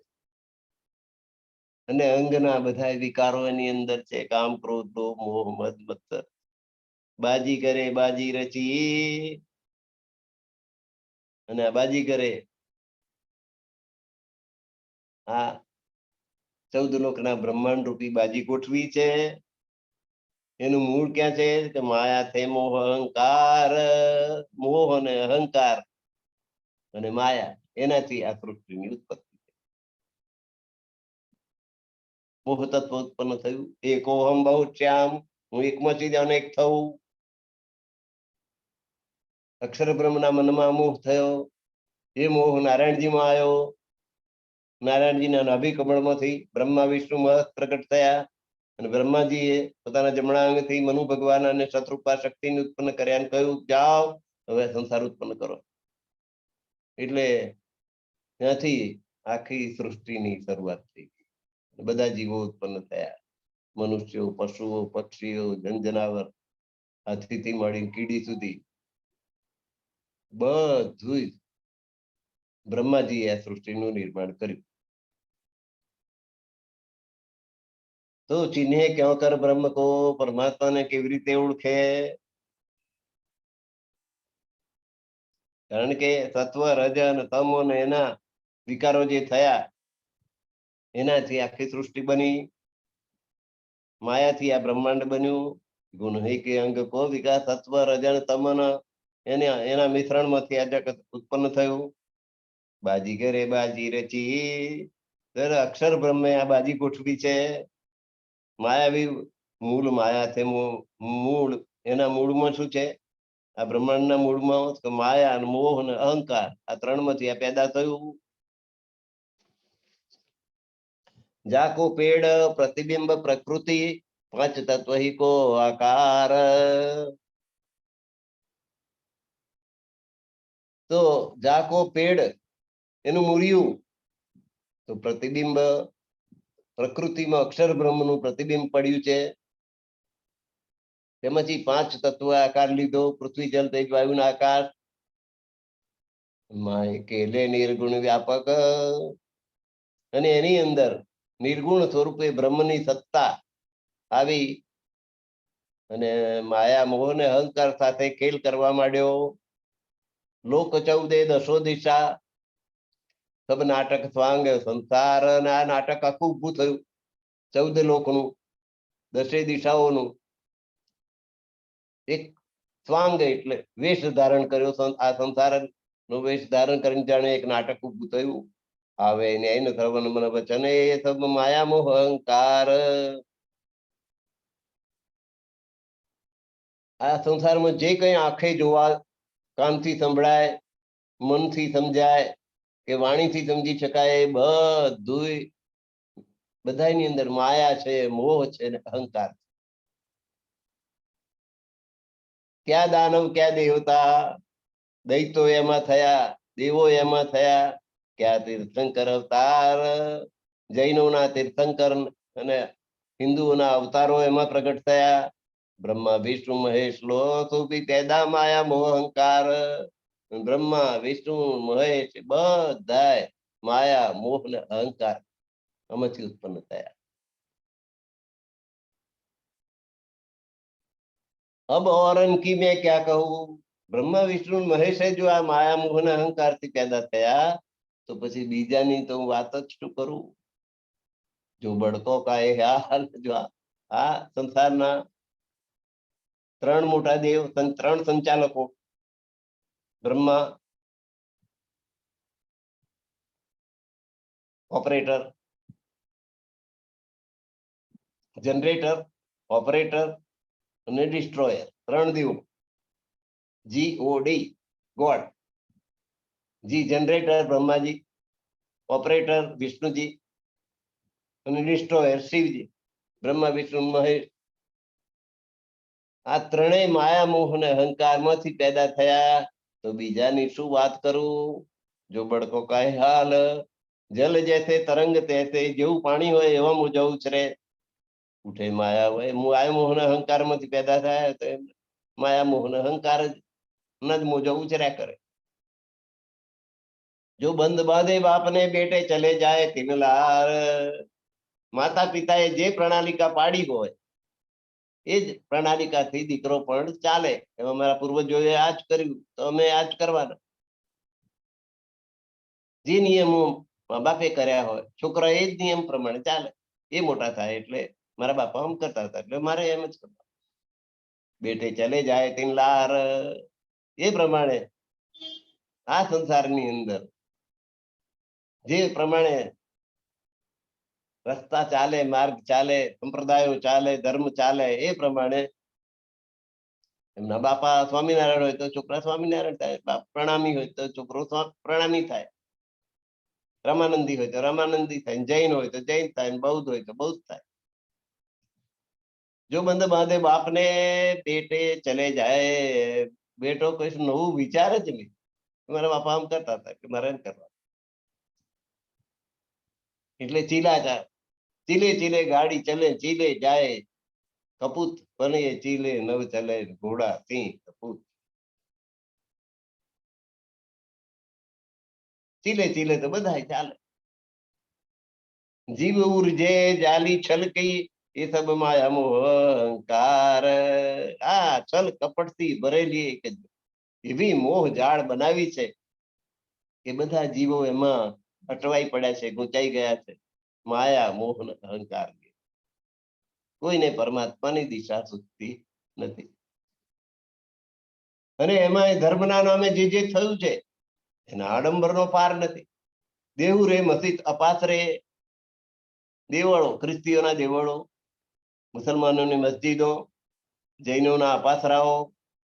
અને અંગના બધા વિકારો એની અંદર છે. કામ, ક્રોધ, લોભ, મોહ, મદ, મત્સર. બાજી કરે બાજી રચી, અને આ બાજી કરે આ 14 લોકના બ્રહ્માંડ રૂપી બાજી ગોઠવી છે. એનું મૂળ ક્યાં છે? કે માયા છે, મોહ અહંકાર. મોહ અને અહંકાર અને માયા, એનાથી આ સૃષ્ટિની ઉત્પત્તિ. મોહ તત્વ ઉત્પન્ન થયું. એકોહમ બહુશ્યામ, હું એકમાંથી જ અનેક થવું. અક્ષર બ્રહ્મના મનમાં મોહ થયો. એ મોહ નારાયણજીમાં આવ્યો. નારાયણજીના નાભી કમળમાંથી બ્રહ્મા વિષ્ણુ મહત પ્રગટ થયા. અને બ્રહ્માજીએ પોતાના જમણા અંગથી મનુ ભગવાન અને શત્રુપા શક્તિને ઉત્પન્ન કર્યા અને કહ્યું, જાઓ હવે સંસાર ઉત્પન્ન કરો. એટલે ત્યાંથી આખી સૃષ્ટિની શરૂઆત થઈ. બધા જીવો ઉત્પન્ન થયા. મનુષ્યો, પશુઓ, પક્ષીઓ, જનજનાવર, હાથીથી મળી કીડી સુધી બધું જ બ્રહ્માજીએ આ સૃષ્ટિનું નિર્માણ કર્યું. તો ચિહ્ને ક્યાં કર બ્રહ્મ કો, પરમાત્માને કેવી રીતે ઓળખે? કારણ કે સત્વ રજ અને તમ અને એના વિકારો જે થયા, એનાથી આખી સૃષ્ટિ બની. માયાથી આ બ્રહ્માંડ બન્યું. ગુણ હે કે અંગ કો વિકાસ, સત્વ રજ અને તમ એના મિશ્રણમાંથી આ જગત ઉત્પન્ન થયું. બાજી કરે બાજી રચી, અક્ષર બ્રહ્મે આ બાજી ગોઠવી છે. માયાવી મૂળ માયા છે. મૂળ, એના મૂળમાં શું છે? આ બ્રહ્માંડના મૂળમાં માયા અને મોહ અને અહંકાર, આ 3માંથી આ પેદા થયું. જાકો પેડ પ્રતિબિંબ પ્રકૃતિ, 5 તત્વ હી કો આકાર. તો જાકો પેડ, એનું મૂળિયું તો પ્રતિબિંબ, પ્રકૃતિમાં અક્ષર બ્રહ્મનું પ્રતિબિંબ પડ્યું છે. તેમાંથી 5 તત્વ આકાર લીધો. પૃથ્વી, જલ, તેજ, વાયુના આકાર. કેલે નિર્ગુણ વ્યાપક, અને એની અંદર નિર્ગુણ સ્વરૂપે બ્રહ્મની સત્તા આવી. અને માયા મોહ ને અહંકાર સાથે ખેલ કરવા માંડ્યો. લોક 14 દશો દિશા, સબ નાટક સ્વાંગ. સંસાર અને આ નાટક આખું ઊભું થયું. 14 લોકનું, 10 દિશાઓનું એક સ્વાંગ, એટલે વેશ ધારણ કર્યો. આ સંસાર નો વેશ ધારણ કરીને જાણે એક નાટક ઊભું થયું. આવે ન્યાય ન થવાનું મને વચન, એ સબ માયા મોહ અહંકાર. આ સંસારમાં જે કંઈ આંખે જોવા, કાનથી સંભળાય, મનથી સમજાય કે વાણીથી સમજી શકાય, એ બધું બધાની અંદર માયા છે, મોહ છે ને અહંકાર. ક્યાં દાનવ ક્યાં દેવતા, દૈતો એમાં થયા, દેવો એમાં થયા. ક્યાં તીર્થંકર અવતાર, જૈનોના તીર્થંકર અને હિન્દુઓના અવતારો એમાં પ્રગટ થયા. બ્રહ્મા વિષ્ણુ મહેશ લો તો બી પેદા માયા મોહ અહંકાર. બ્રહ્મા વિષ્ણુ મહેશ બધાય માયા મોહ ને અહંકાર આમાંથી ઉત્પન્ન થયા. अब और की मैं क्या कहूं, બ્રહ્મા વિષ્ણુ મહેશ જો આ માયા મોહ ને અહંકાર થી પેદા થયા, તો પછી બીજાની તો વાત જ શું કરું. જો બડકો કા એ હાલ, જો આ સંસારના 3 મોટા દેવ, 3 સંચાલકો, બ્રહ્મા ઓપરેટર, જનરેટર, ઓપરેટર અને ડિસ્ટ્રોયર, 3 દેવો. GOD, God. G generator Brahmaji, operator Vishnuji અને ડિસ્ટ્રોયર શિવજી. બ્રહ્મા વિષ્ણુ મહેશ આ ત્રણેય માયા મોહ અને અહંકારમાંથી પેદા થયા. તો બીજાની શું વાત કરું? જો બડકો કાય હાલ, જલ જૈસે તરંગ તૈસે, જેવું પાણી હોય એવામાં જવું છે રે. ઉઠે માયા હોય, માયા મોહ અને અહંકાર માંથી પેદા થાય તો માયા મોહ અને અહંકાર જ મોજો ઉછર્યા કરે. જો બંધ બાંધે બાપને બેટે ચલે જાય તિનલાર. માતા પિતાએ જે પ્રણાલિકા પાડી હોય એ જ પ્રણાલિકાથી દીકરો પણ ચાલે. એમાં મારા પૂર્વજોએ આ જ કર્યું તો અમે આ જ કરવાના. જે નિયમો મા બાપે કર્યા હોય છોકરા એ જ નિયમ પ્રમાણે ચાલે. એ મોટા થાય એટલે મારા બાપા આમ કરતા હતા એટલે મારે એમ જ કરતા. બેટે ચલે જાય તિનલાર. એ પ્રમાણે આ સંસારની અંદર જે પ્રમાણે રસ્તા ચાલે, માર્ગ ચાલે, સંપ્રદાયો ચાલે, ધર્મ ચાલે, એ પ્રમાણે એમના બાપા સ્વામિનારાયણ હોય તો છોકરા સ્વામિનારાયણ થાય, બાપ પ્રણામી હોય તો છોકરો પ્રણામી થાય, રામાનંદી હોય તો રામાનંદી થાય, જૈન હોય તો જૈન થાય, બૌદ્ધ હોય તો બૌદ્ધ થાય. જો બંધ બાંધે બાપને પેટે ચલે જાય. બેટો કશું નવું વિચાર જ નહીં. મારા બાપા આમ કરતા હતા કે મારે એમ કરવા. એટલે ચીલા જાય, ચીલે ચીલે ગાડી ચલે, ચીલે જાય કપૂત બને, ચીલે નવ ચલે ઘોડા સિંહ કપૂત. ચીલે ચીલે તો બધા ચાલે. જીવ ઉર્જે જાલી છલકી, એ સબ માયા મોહ અહંકાર. આ છલ કપટથી ભરેલી એક એવી મોહ જાળ બનાવી છે કે બધા જીવો એમાં અટવાઈ પડ્યા છે, ગૂંચાઈ ગયા છે. માયા મોહ અહંકાર, કોઈને પરમાત્માની દિશા સુધતી નથી. અને એમાં ધર્મના નામે જે જે થયું છે એના આડંબરનો પાર નથી. દેવું રે મસ્જિદ અપાસરે, દેવળો, ખ્રિસ્તીઓના દેવળો, મુસલમાનોની મસ્જિદો, જૈનોના અપાસરાઓ,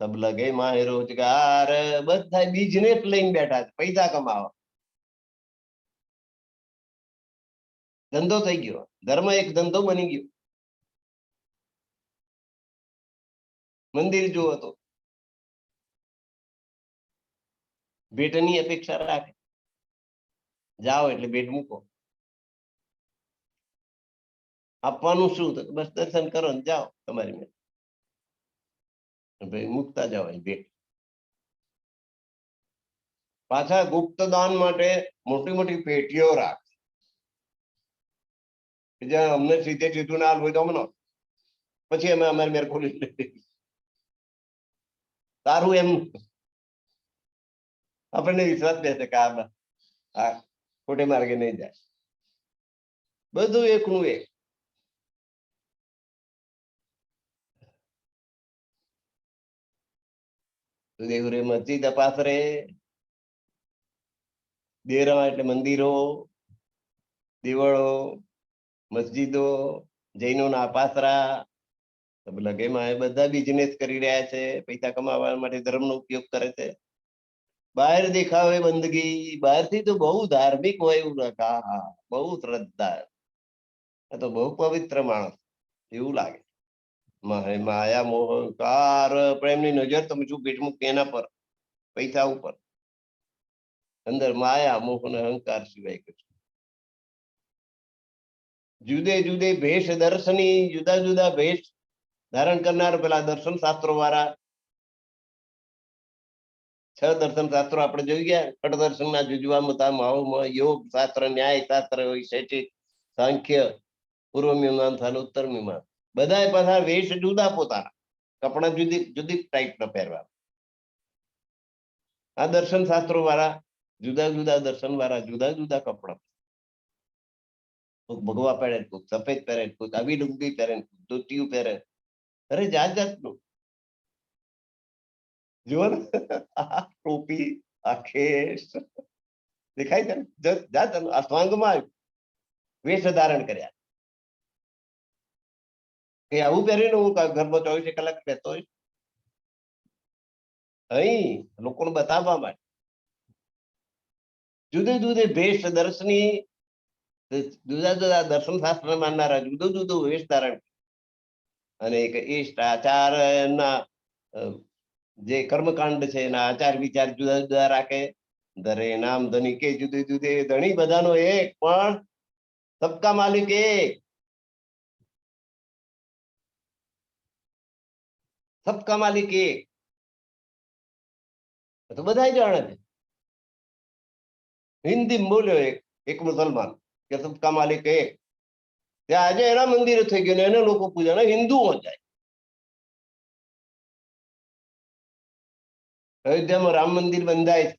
સબ લગે માહે રોજગાર. બધા બિઝનેસ લઈને બેઠા છે, પૈસા કમાવા. ધંધો થઈ ગયો, ધર્મ એક ધંધો બની ગયો. મંદિર જુઓ તો ભેટની અપેક્ષા રાખે, જાઓ એટલે ભેટ મૂકો. આપવાનું શું? તો બસ દર્શન કરો ને જાઓ તમારી મેં, ભાઈ મૂકતા જાઓ ભેટ. પાછા ગુપ્ત દાન માટે મોટી મોટી પેટીઓ રાખ, જ્યાં અમને સીધે સીધું ના હોય તો અમનો પછી અમે અમારી મેર ખોલી લઈએ. તારું એમ આપણને વિશ્વાસ બેસે કે આ ખોટે માર્ગે નહીં જાય. બધું એકનું એક. દેવરે મસ્જિદ અપાસરે, દેરા એટલે મંદિરો, દેવળો, મસ્જિદો, જૈનોના અપાસરા, લગેમાં એ બધા બિઝનેસ કરી રહ્યા છે, પૈસા કમાવા માટે ધર્મનો ઉપયોગ કરે છે. બહાર દેખાવે બંદગી, બહારથી તો બહુ ધાર્મિક હોય એવું લખા, હા બહુ શ્રદ્ધા, આ તો બહુ પવિત્ર માણસ એવું લાગે. માયા મોહ અહંકાર, પણ એમની નજર તમે શું ભેટ મૂકે એના પર, પૈસા ઉપર. અંદર માયા મોહ અને અહંકાર સિવાય કશું. જુદે જુદે ભેષ દર્શની, જુદા જુદા ભેષ ધારણ કરનાર પેલા દર્શન શાસ્ત્રો વાળા. 6 દર્શન શાસ્ત્રો આપણે જોઈ ગયા. કટ દર્શન ના જુજવા માહોમાં યોગ શાસ્ત્ર, ન્યાય શાસ્ત્ર, શૈક્ષિક, સાંખ્ય, પૂર્વ મીમાંસા, ઉત્તર મીમાંસા, બધા પાછા વેશ જુદા પોતાના, કપડા જુદી જુદી ટાઈપ ના પહેરવા. આ દર્શન શાસ્ત્રો વાળા જુદા જુદા દર્શન વાળા જુદા જુદા કપડા. કોઈક ભગવા પહેરે, કોઈક સફેદ પહેરે, કોઈક આવી ડુંગી પહેરે, ધોતિયું પહેરે. અરે જાત જાતનું જુઓ ને, આ ટોપી, આ ખેસ દેખાય છે ને, જાત આ સ્વાંગમાં વેશ ધારણ કર્યા. કે આવું પહેરીને હું ઘરમાં 24 કલાક રહેતો હોય અહીં લોકોને બતાવવા માટે. જુદે જુદે ભેષ દર્શની, જુદા જુદા દર્શન શાસ્ત્ર માનનારા જુદું જુદું વેશ ધારણ અને એક ઇષ્ટ આચારના જે કર્મકાંડ છે એના આચાર વિચાર જુદા જુદા રાખે. દરે નામ ધની કે જુદે જુદે, ધણી બધાનો એક પણ સબકા માલિક એક, સબકા માલિક એક, તો બધા જાણે છે. હિન્દી બોલ્યો એક મુસલમાન કે સબકા માલિક એક, ત્યાં આજે એના મંદિર થઈ ગયું એને લોકો પૂજા, હિન્દુઓ જાય. અયોધ્યામાં રામ મંદિર બંધાય છે,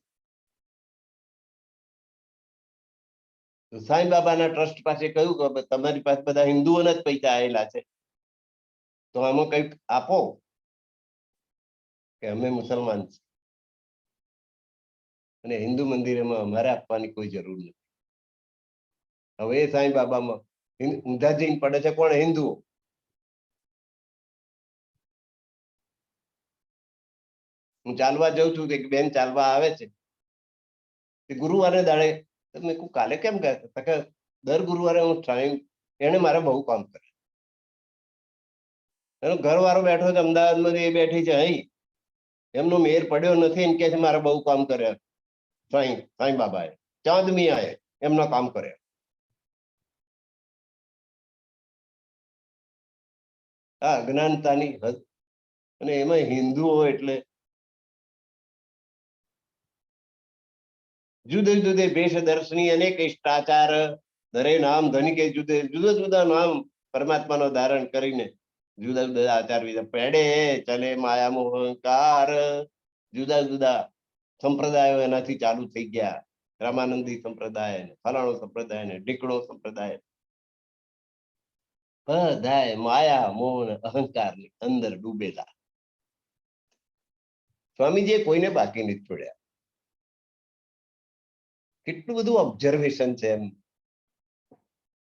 સાંઈ બાબાના ટ્રસ્ટ પાસે કહ્યું કે તમારી પાસે બધા હિન્દુઓના જ પૈસા આવેલા છે, તો આમાં કંઈક આપો, કે અમે મુસલમાન છીએ અને હિન્દુ મંદિરમાં અમારે આપવાની કોઈ જરૂર નથી. હવે એ સાંઈ બાબામાં ઊંધા જઈને પડે છે કોણ? હિન્દુઓ. હું ચાલવા જાઉં છું, એક બેન ચાલવા આવે છે, ગુરુવારે દાડે મેં કહું કાલે કેમ ગયા? કે દર ગુરુવારે હું સાંઈ, એને મારે બહુ કામ કરે. એનો ઘરવાળો બેઠો છે અમદાવાદમાં, એ બેઠી છે અહીં, એમનો મેર પડ્યો નથી એમ કે છે મારે બહુ કામ કર્યા સાંઈ બાબાએ, ચાંદમિયાએ એમના કામ કર્યા. આ અજ્ઞાનતાની હદ. અને એમાં હિન્દુઓ એટલે જુદે જુદે ભેષ દર્શની, અનેક ઇષ્ટાચાર, દરે નામ ધનિકે જુદે જુદા જુદા નામ પરમાત્માનો ધારણ કરીને જુદા જુદા આચાર વિચાર પેડે ચલે માયા મોહ અહંકાર. જુદા જુદા સંપ્રદાયો એનાથી ચાલુ થઈ ગયા. રામાનંદી સંપ્રદાય, ફલાણો સંપ્રદાય ને ઢીકડો સંપ્રદાય, બધાય માયા મોહ અહંકાર ની અંદર ડૂબેલા. સ્વામીજીએ કોઈને બાકી નથી છોડ્યા. કેટલું બધું ઓબ્ઝર્વેશન છે એમ.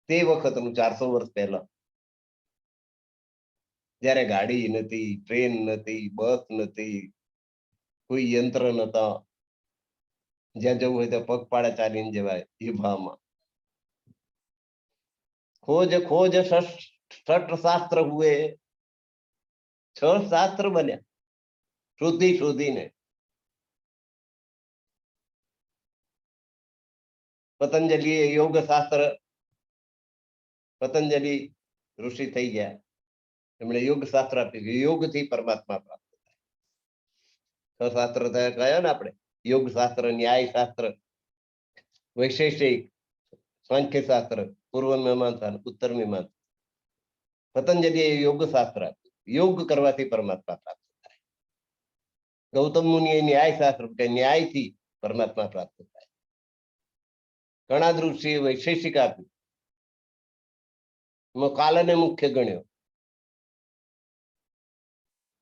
તે વખતનું 400 વર્ષ પહેલા, જયારે ગાડી નથી, ટ્રેન નથી, બસ નથી, કોઈ યંત્ર નતા, જ્યાં જવું હોય ત્યાં પગપાળા ચાલીને જવાય. એ ભાવમાં ખોજ ખોજ ષટ શાસ્ત્ર હુએ, 6 શાસ્ત્ર બન્યા શોધી શોધીને. પતંજલિ યોગ શાસ્ત્ર, પતંજલિ ઋષિ થઈ ગયા, એમણે યોગ શાસ્ત્ર આપ્યું, યોગથી પરમાત્મા પ્રાપ્ત થાય. 6 શાસ્ત્ર કયા ને આપણે, યોગ શાસ્ત્ર, ન્યાય શાસ્ત્ર, વૈશેષિક, સાંખ્ય શાસ્ત્ર, પૂર્વ મીમાંસા, ઉત્તર મીમાંસા. પતંજલિ યોગ શાસ્ત્ર આપ્યું, યોગ કરવાથી પરમાત્મા પ્રાપ્ત થાય. ગૌતમ મુનિએ ન્યાય શાસ્ત્ર, કે ન્યાયથી પરમાત્મા પ્રાપ્ત થાય. ઘણા ઋષિએ વૈશેષિક આપ્યું, કાલને મુખ્ય ગણ્યો,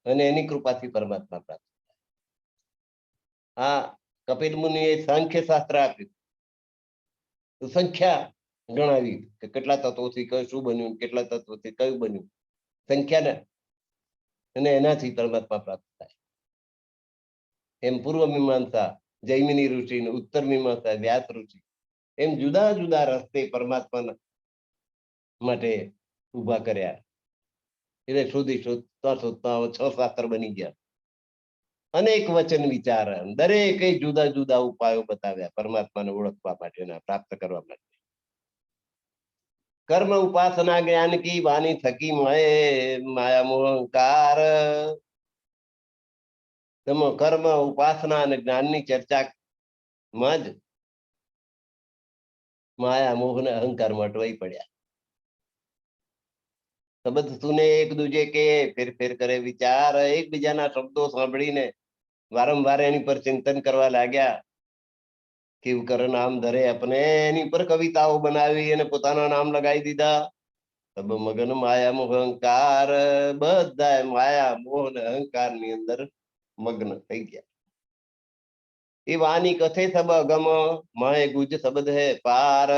અને એની કૃપાથી પરમાત્મા પ્રાપ્ત થાય. હા, કપિલ મુનિએ સાંખ્ય શાસ્ત્ર આપ્યું, તો સંખ્યા ગણાવી કે કેટલા તત્વોથી કયું શું બન્યું, કેટલા તત્વોથી કયું બન્યું, સંખ્યાને, અને એનાથી પરમાત્મા પ્રાપ્ત થાય. એમ પૂર્વ મીમાંસા જૈમિની ઋષિ, ઉત્તર મીમાંસા વ્યાસ ઋષિ, એમ જુદા જુદા રસ્તે પરમાત્માના માટે ઉભા કર્યા. એટલે શોધતા શોધતા 6 શાસ્ત્ર બની ગયા. અનેક વચન વિચાર, દરેક જુદા જુદા ઉપાયો બતાવ્યા પરમાત્માને ઓળખવા માટેના, પ્રાપ્ત કરવા માટે. કર્મ ઉપાસના જ્ઞાન કી વાણી થકી મળે માયા મોહ અહંકાર. કર્મ ઉપાસના અને જ્ઞાનની ચર્ચામાં જ માયા મોહ ને અહંકાર મટવાઈ પડ્યા. શબ્દ સુને એક દૂજે કે, ફેર ફેર કરે વિચાર, એકબીજાના શબ્દો સાંભળીને વારંવાર એની પર ચિંતન કરવા લાગ્યા. કેવું કર નામ ધરે આપણે, એની પર કવિતાઓ બનાવી અને પોતાના નામ લગાવી દીધા. સબ મગન માયા મોહ અહંકાર, બધા માયા મોહ ને અહંકાર ની અંદર મગ્ન થઈ ગયા. એ વાની કથે સબ અગમ, માય ગુજ શબ્દ હે પાર.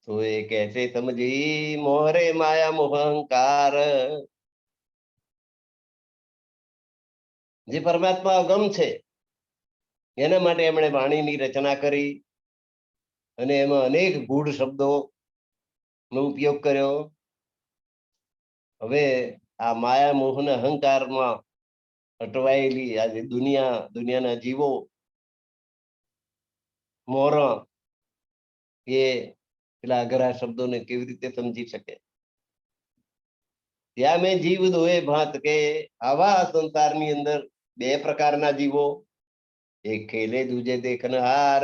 તો એ कैसे સમજી મોહરે માયા મોહ અહંકાર. જે પરમાત્મા અગમ છે એના માટે એમણે વાણીની રચના કરી, અને એમાં અનેક ગૂઢ શબ્દો નો ઉપયોગ કર્યો. હવે આ માયા મોહન અહંકારમાં અટવાયેલી આજે દુનિયાના જીવો મોરણ એ પેલા અઘરા શબ્દોને કેવી રીતે સમજી શકે? ત્યાં મેં જીવ દોએ ભાત કે આવા સંસારની અંદર બે પ્રકારના જીવો, એક ખેલે દૂજે દેખનહાર.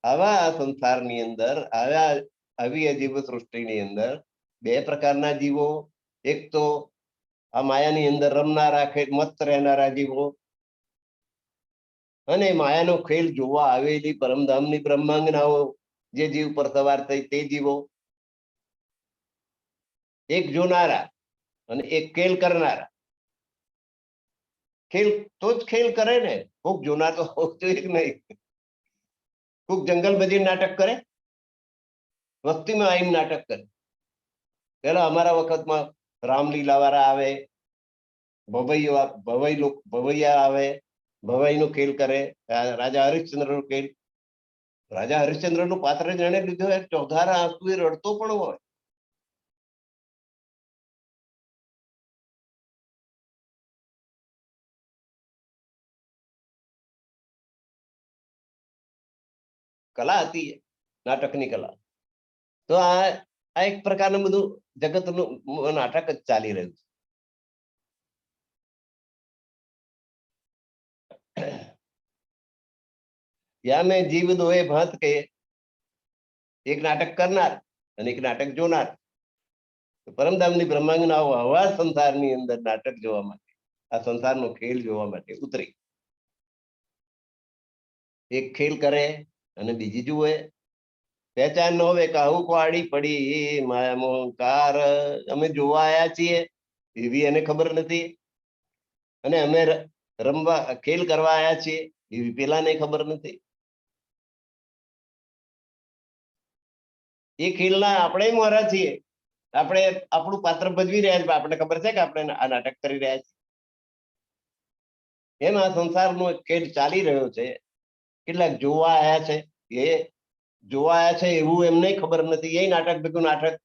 આવા સંસારની અંદર આવી જીવ સૃષ્ટિની અંદર બે પ્રકારના જીવો, એક તો આ માયાની અંદર રમનારા મસ્ત રહેનારા જીવો, અને માયાનો ખેલ જોવા આવેલી પરમધામની બ્રહ્માંગનાઓ જે જીવ પર સવાર થઈ તે જીવો. એક જોનારા અને એક ખેલ કરનારા. ખેલ તો જ ખેલ કરે ને, કોક જોનાર તો હોવું જોઈએ કે નહીં. કોક જંગલ બધી નાટક કરે, વસ્તીમાં આવીને નાટક કરે. પેલા અમારા વખતમાં રામલીલા વાળા આવે, ભવૈયા આવે, ભવાઈ નો ખેલ કરે, રાજા હરિશ્ચંદ્ર નો ખેલ. રાજા હરિશ્ચંદ્ર નું પાત્ર જેને લીધો એ ચોધારા આંસુ એ રડતો પણ હોય. કલા હતી નાટકની કલા. તો આ એક પ્રકારનું બધું જગતનું નાટક જ ચાલી રહ્યું છે. યા મેં જીવ દોએ ભાત કે, એક નાટક કરનાર અને એક નાટક જોનાર. પરમધામની બ્રહ્માંગનાઓ આવા સંસારની અંદર નાટક જોવા માટે, આ સંસારનો ખેલ જોવા માટે ઉતરી. એક ખેલ કરે અને બીજી જુએ. પહેચાન ન હોય કાહુ પાડી પડી માયા મોહંકાર. અમે જોવા આવ્યા છીએ એવી એને ખબર નથી, અને અમે રમવા ખેલ કરવા આવ્યા છીએ એવી પેલાને ખબર નથી. એ ખેલના આપણે મોરા છીએ, આપણે આપણું પાત્ર ભજવી રહ્યા છીએ, આપણને ખબર છે કે આપણે આ નાટક કરી રહ્યા છીએ. એમ આ સંસારનો ખેલ ચાલી રહ્યો છે. કેટલાક જોવા આવ્યા છે, એ જોવા આવ્યા છે એવું એમને ખબર નથી, એ નાટક ભેગું નાટક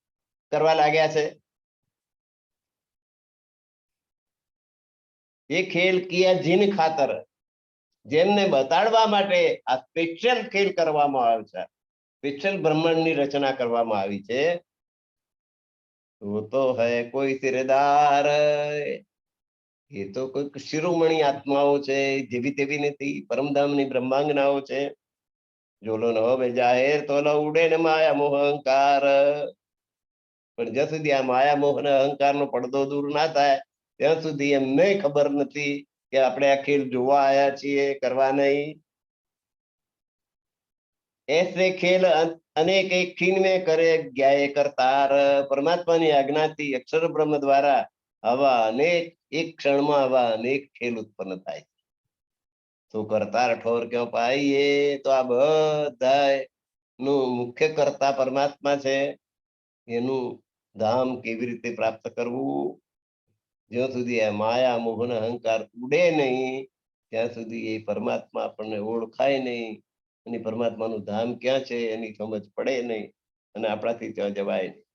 કરવા લાગ્યા છે. એ ખેલ કિયા જીન ખાતર, જેમને બતાડવા માટે આ સ્પેશિયલ ખેલ કરવામાં આવે છે, સ્પેશિયલ બ્રહ્માંડની રચના કરવામાં આવી છે. તો હૈ કોઈ સિરદાર, એ તો કોઈક શિરોમણી આત્માઓ છે, જેવી તેવી નથી, પરમધામની બ્રહ્માંગનાઓ છે. જોલો ન હવે જાહેર તો ઉડે ને માયા મોહ અહંકાર. પણ જ્યાં સુધી આ માયા મોહ અને અહંકાર નો પડદો દૂર ના થાય ત્યાં સુધી એમને ખબર નથી કે આપણે આ ખેલ જોવા આવ્યા છીએ, કરવા નહીં. ऐसे खेल अनेक एक क्षीण में करे ज्ञाय करतार. પરમાત્માની આજ્ઞાથી અક્ષર બ્રહ્મ દ્વારા આવા અનેક એક ક્ષણમાં આવા અનેક ખેલ ઉત્પન્ન થાય. તો કરતાર ઠોર ક્યાં પાઈએ, તો આ બધા નું મુખ્ય કરતા પરમાત્મા છે. એનું ધામ કેવી રીતે પ્રાપ્ત કરવું? જ્યાં સુધી આ માયા મોહન અહંકાર ઉડે નહીં ત્યાં સુધી એ પરમાત્મા આપણને ઓળખાય નહીં, અને પરમાત્માનું ધામ ક્યાં છે એની સમજ પડે નહીં, અને આપણાથી ત્યાં જવાય નહીં.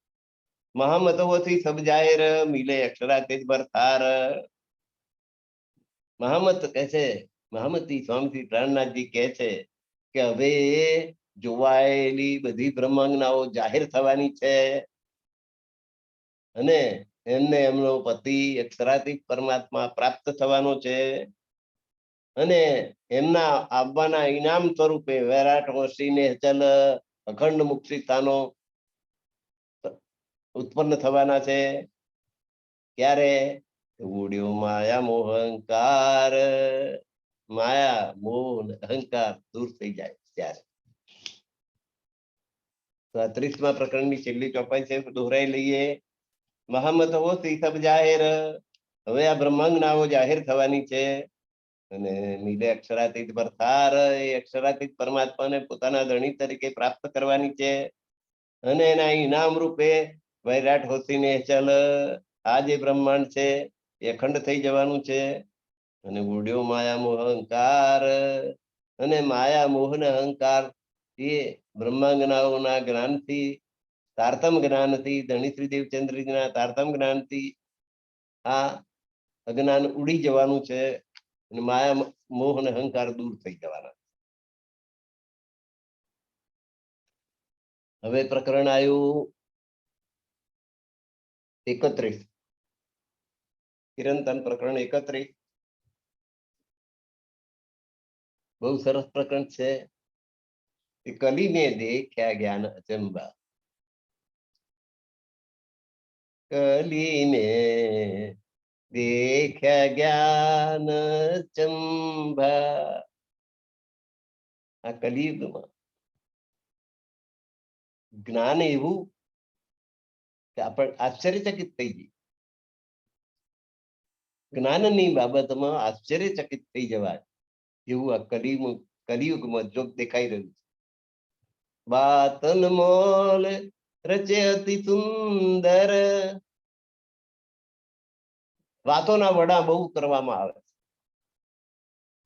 મહામતોથી સબ જાહેર મિલે અક્ષરાતે જ બરથાર. મહામત કહે છે, મહામતી સ્વામી પ્રાણનાથજી કહે છે કે હવે જોવાયેલી બધી બ્રહ્માંગનાઓ જાહેર થવાની છે, અને એમને એમનો પતિ અક્ષરાતીત પરમાત્મા પ્રાપ્ત થવાનો છે. અને એમના આવવાના ઇનામ સ્વરૂપે વૈરાટ વસીને ચલ અખંડ મુક્તિ સ્થાનો ઉત્પન્ન થવાના છે. ક્યારે? ઉડ્યો માયા મોહ અહંકાર, માયા મોહ અહંકાર દૂર થઈ જાય ત્યારે. તો આ 30મા પ્રકરણની છેલ્લી ચોપાઈ છે, દોહરાઈ લઈએ. મહામત હોતી સબ જાહેર, હવે આ બ્રહ્માંગનાઓ જાહેર થવાની છે, અને નીલે અક્ષરાતીત બરથાર, એ અક્ષરાતીત પરમાત્માને પોતાના ધણી તરીકે પ્રાપ્ત કરવાની છે. અને એના ઇનામ રૂપે વૈરાટ હોતીને ચલ, આ જે બ્રહ્માંડ છે એ અખંડ થઈ જવાનું છે. અને ઉડ્યો માયા મોહ અહંકાર, અને માયા મોહ ને અહંકાર એ બ્રહ્માંગનાઓના જ્ઞાનથી, તારતમ જ્ઞાનથી, ધણીશ્રી દેવચંદ્રજીના તારતમ જ્ઞાનથી આ અજ્ઞાન ઉડી જવાનું છે અને માયા મોહ અને અહંકાર દૂર થઈ જવાના. હવે પ્રકરણ આવ્યું 31, કિરંતન પ્રકરણ 31. બહુ સરસ પ્રકરણ છે. કલી ને દેખ્યા જ્ઞાન અચંબા, કલી ને દેખ્યા જ્ઞાન ચંબા. આ કલિયુગમાં જ્ઞાન એવું કે આપણે આશ્ચર્યચકિત થઈ જઈએ. જ્ઞાનની બાબતમાં આશ્ચર્યચકિત થઈ જવાય એવું આ કલિયુગમાં જોગ દેખાઈ રહ્યું છે. બાતન મોલ રચે અતિ સુંદર, વાતોના વડા બહુ કરવામાં આવે છે.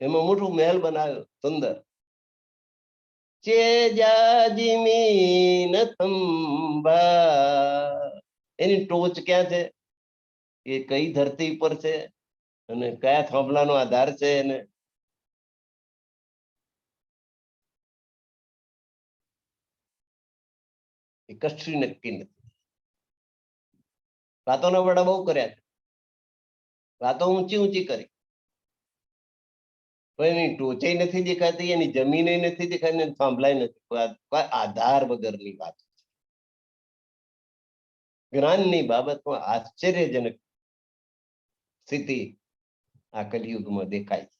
એમાં મોટું મહેલ બનાવ્યો સુંદર. ચેજાજીમીન થંભા, એની ટોચ ક્યાં છે, એ કઈ ધરતી પર છે અને કયા થાંભલાનો આધાર છે એને એ કશું નક્કી નથી. વાતોના વડા બહુ કર્યા છે, વાતો ઊંચી ઊંચી કરી, પણ એની ટોચે નથી દેખાતી, એની જમીને નથી દેખાતી, એની થાંભલાય નથી. આધાર વગરની વાત. જ્ઞાનની બાબતમાં આશ્ચર્યજનક સ્થિતિ આ કલિયુગમાં દેખાય છે.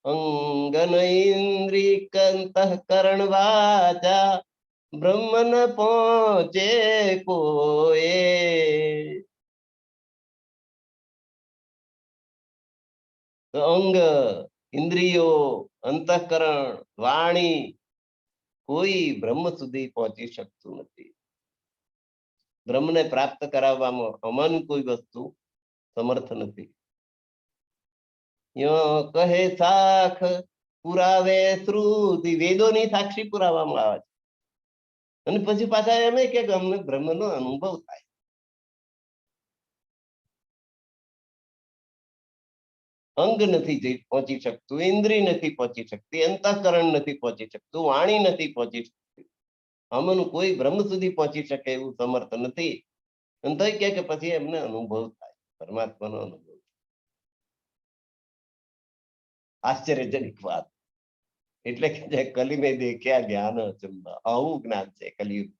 અંગન ઇન્દ્રિક અંતઃકરણ વાચા બ્રહ્મ ન પહોંચે કોએ, અંગ, ઇન્દ્રિયો, અંતઃકરણ, વાણી, કોઈ બ્રહ્મ સુધી પહોંચી શકતું નથી. બ્રહ્મને પ્રાપ્ત કરાવવામાં અમન કોઈ વસ્તુ સમર્થ નથી. કહે સાખ પુરાવે શ્રુતિ, વેદોની સાક્ષી પુરાવામાં આવે છે અને પછી પાછા એમ કે અમને બ્રહ્મનો અનુભવ થાય. અંગ નથી પહોંચી શકતું, ઇન્દ્રિય નથી પહોંચી શકતી, અંતઃકરણ નથી પહોંચી શકતું, વાણી નથી પહોંચી શકતી. આમાંનું કોઈ બ્રહ્મ સુધી પહોંચી શકે એવું સમર્થ નથી. અને તો કે પછી એમને અનુભવ થાય, પરમાત્માનો અનુભવ. આશ્ચર્યજનક વાત. એટલે કે કલી મેં દેખ્યા જ્ઞાન અચંબા, આવું જ્ઞાન છે કલિયુગ.